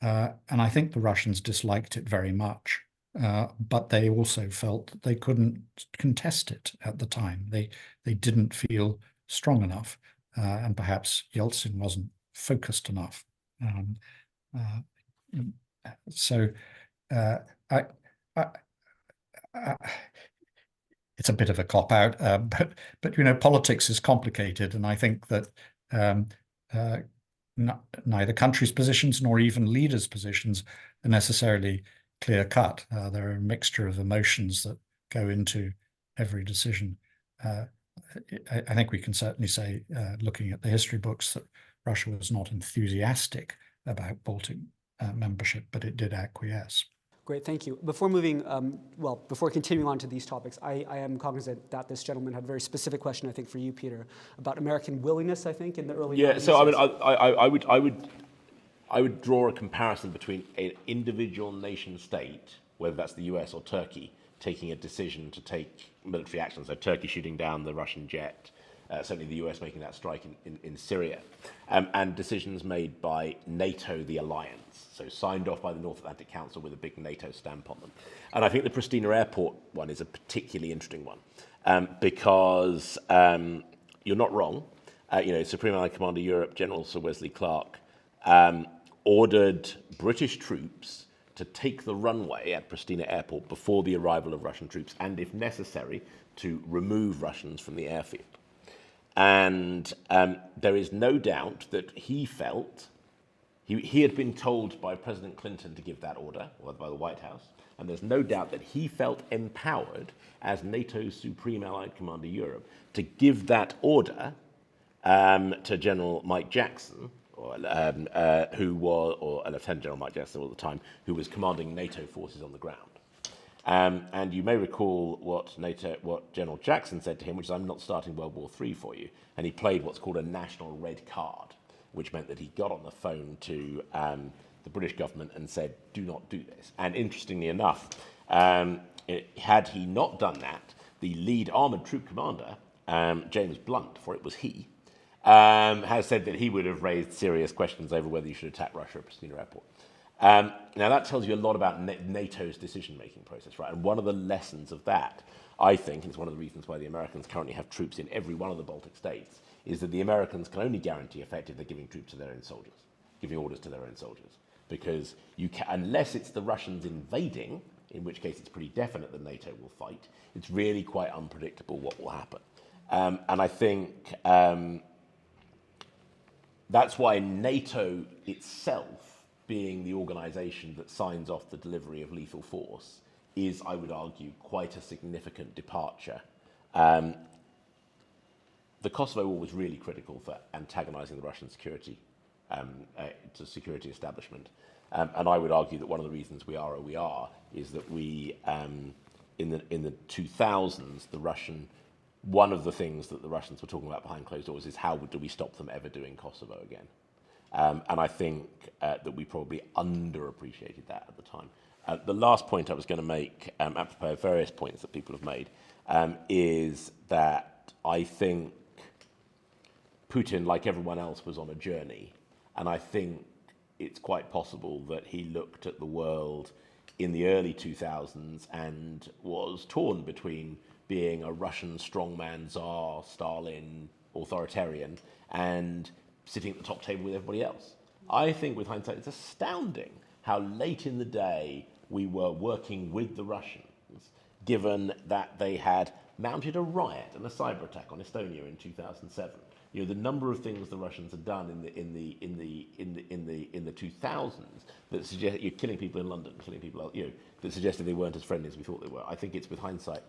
And I think the Russians disliked it very much, but they also felt that they couldn't contest it at the time. They didn't feel strong enough, and perhaps Yeltsin wasn't focused enough. I, I, it's a bit of a cop-out, but politics is complicated, and I think that neither countries' positions nor even leaders' positions are necessarily clear-cut. There are a mixture of emotions that go into every decision. I think we can certainly say, looking at the history books, that Russia was not enthusiastic about Baltic membership, but it did acquiesce. Great, thank you. Before continuing on to these topics, I am cognizant that this gentleman had a very specific question, I think, for you, Peter, about American willingness, I think, in the early 90s. So I would draw a comparison between an individual nation state, whether that's the US or Turkey, taking a decision to take military action. So Turkey shooting down the Russian jet, certainly the US making that strike in Syria, and decisions made by NATO, the alliance, so signed off by the North Atlantic Council with a big NATO stamp on them. And I think the Pristina Airport one is a particularly interesting one, because you're not wrong. Supreme Allied Commander Europe, General Sir Wesley Clark, ordered British troops to take the runway at Pristina Airport before the arrival of Russian troops, and if necessary, to remove Russians from the airfield. And there is no doubt that he felt, he had been told by President Clinton to give that order, or by the White House, and there's no doubt that he felt empowered as NATO's Supreme Allied Commander Europe to give that order to General Mike Jackson, or Lieutenant General Mike Jackson at the time, who was commanding NATO forces on the ground. And you may recall what General Jackson said to him, which is, "I'm not starting World War III for you." And he played what's called a national red card, which meant that he got on the phone to the British government and said, "Do not do this." And interestingly enough, had he not done that, the lead armoured troop commander, James Blunt, for it was he, has said that he would have raised serious questions over whether you should attack Russia at Pristina Airport. Now that tells you a lot about NATO's decision-making process, right? And one of the lessons of that, I think, and it's one of the reasons why the Americans currently have troops in every one of the Baltic states, is that the Americans can only guarantee effect if they're giving troops to their own soldiers, giving orders to their own soldiers. Because unless it's the Russians invading, in which case it's pretty definite that NATO will fight, it's really quite unpredictable what will happen. And I think that's why NATO itself, being the organization that signs off the delivery of lethal force, is, I would argue, quite a significant departure. The Kosovo War was really critical for antagonizing the Russian security establishment. And I would argue that one of the reasons we are where we are is that we, in the 2000s, one of the things that the Russians were talking about behind closed doors is how do we stop them ever doing Kosovo again? And I think that we probably underappreciated that at the time. The last point I was going to make, apropos of various points that people have made, is that I think Putin, like everyone else, was on a journey. And I think it's quite possible that he looked at the world in the early 2000s and was torn between being a Russian strongman, Tsar, Stalin, authoritarian, and sitting at the top table with everybody else. I think with hindsight, it's astounding how late in the day we were working with the Russians, given that they had mounted a riot and a cyber attack on Estonia in 2007. The number of things the Russians had done in the 2000s that suggest you're killing people in London, killing people, that suggested they weren't as friendly as we thought they were. I think it's with hindsight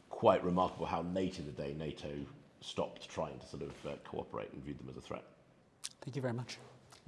quite remarkable how late in the day NATO stopped trying to sort of cooperate and viewed them as a threat. Thank you very much.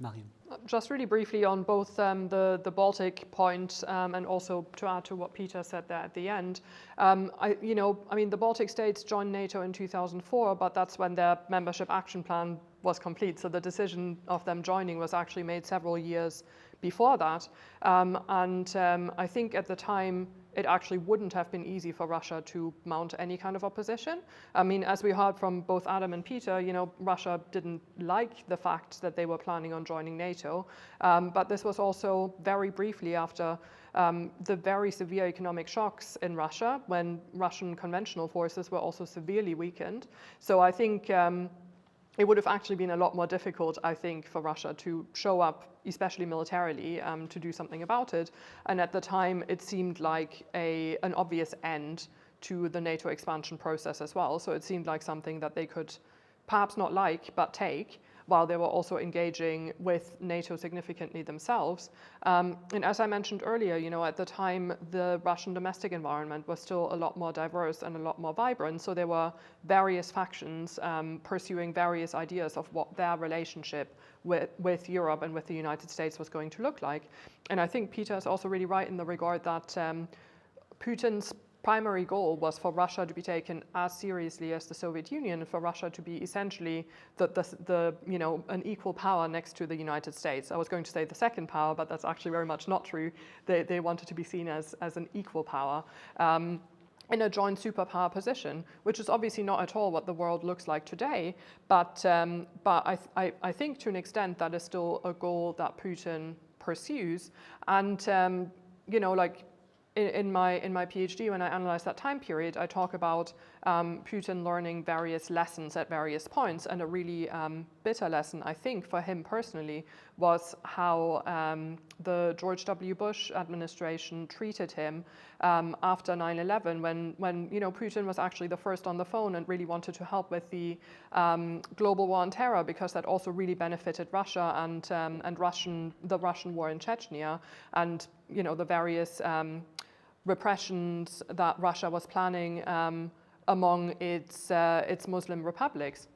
Marion. Just really briefly on both the Baltic point and also to add to what Peter said there at the end. The Baltic states joined NATO in 2004, but that's when their membership action plan was complete. So the decision of them joining was actually made several years before that. I think at the time, it actually wouldn't have been easy for Russia to mount any kind of opposition. I mean, as we heard from both Adam and Peter, Russia didn't like the fact that they were planning on joining NATO. But this was also very briefly after the very severe economic shocks in Russia, when Russian conventional forces were also severely weakened. So I think it would have actually been a lot more difficult, I think, for Russia to show up, especially militarily, to do something about it. And at the time, it seemed like an obvious end to the NATO expansion process as well. So it seemed like something that they could perhaps not like, but take, while they were also engaging with NATO significantly themselves. And as I mentioned earlier, at the time, the Russian domestic environment was still a lot more diverse and a lot more vibrant. So there were various factions pursuing various ideas of what their relationship with Europe and with the United States was going to look like. And I think Peter is also really right in the regard that Putin's primary goal was for Russia to be taken as seriously as the Soviet Union, and for Russia to be essentially an equal power next to the United States. I was going to say the second power, but that's actually very much not true. They wanted to be seen as an equal power in a joint superpower position, which is obviously not at all what the world looks like today. But I think to an extent that is still a goal that Putin pursues, and in my PhD, when I analyze that time period, I talk about Putin learning various lessons at various points, and a really bitter lesson, I think, for him personally, was how the George W. Bush administration treated him after 9/11, when Putin was actually the first on the phone and really wanted to help with the global war on terror, because that also really benefited Russia and the Russian war in Chechnya, and the various repressions that Russia was planning among its Muslim republics.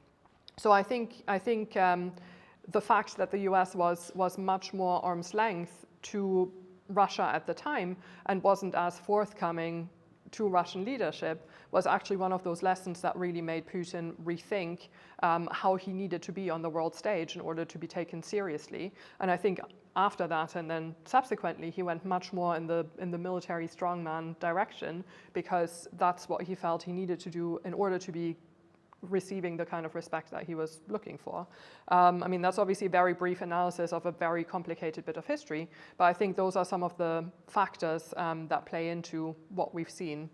So I think the fact that the US was much more arm's length to Russia at the time and wasn't as forthcoming to Russian leadership was actually one of those lessons that really made Putin rethink how he needed to be on the world stage in order to be taken seriously. And I think after that, and then subsequently, he went much more in the military strongman direction, because that's what he felt he needed to do in order to be receiving the kind of respect that he was looking for. That's obviously a very brief analysis of a very complicated bit of history, but I think those are some of the factors that play into what we've seen.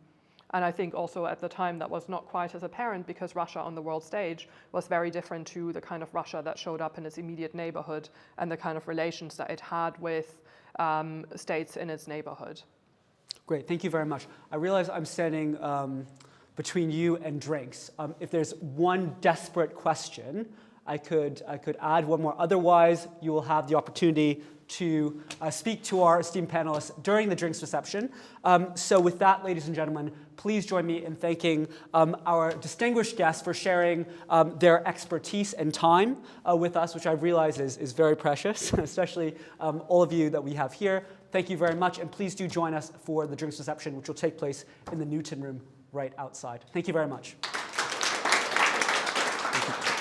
And I think also at the time that was not quite as apparent, because Russia on the world stage was very different to the kind of Russia that showed up in its immediate neighborhood and the kind of relations that it had with states in its neighborhood. Great, thank you very much. I realize I'm standing between you and drinks. If there's one desperate question, I could add one more. Otherwise, you will have the opportunity to speak to our esteemed panelists during the drinks reception. So with that, ladies and gentlemen, please join me in thanking our distinguished guests for sharing their expertise and time with us, which I realize is very precious, especially all of you that we have here. Thank you very much, and please do join us for the drinks reception, which will take place in the Newton room right outside. Thank you very much. Thank you.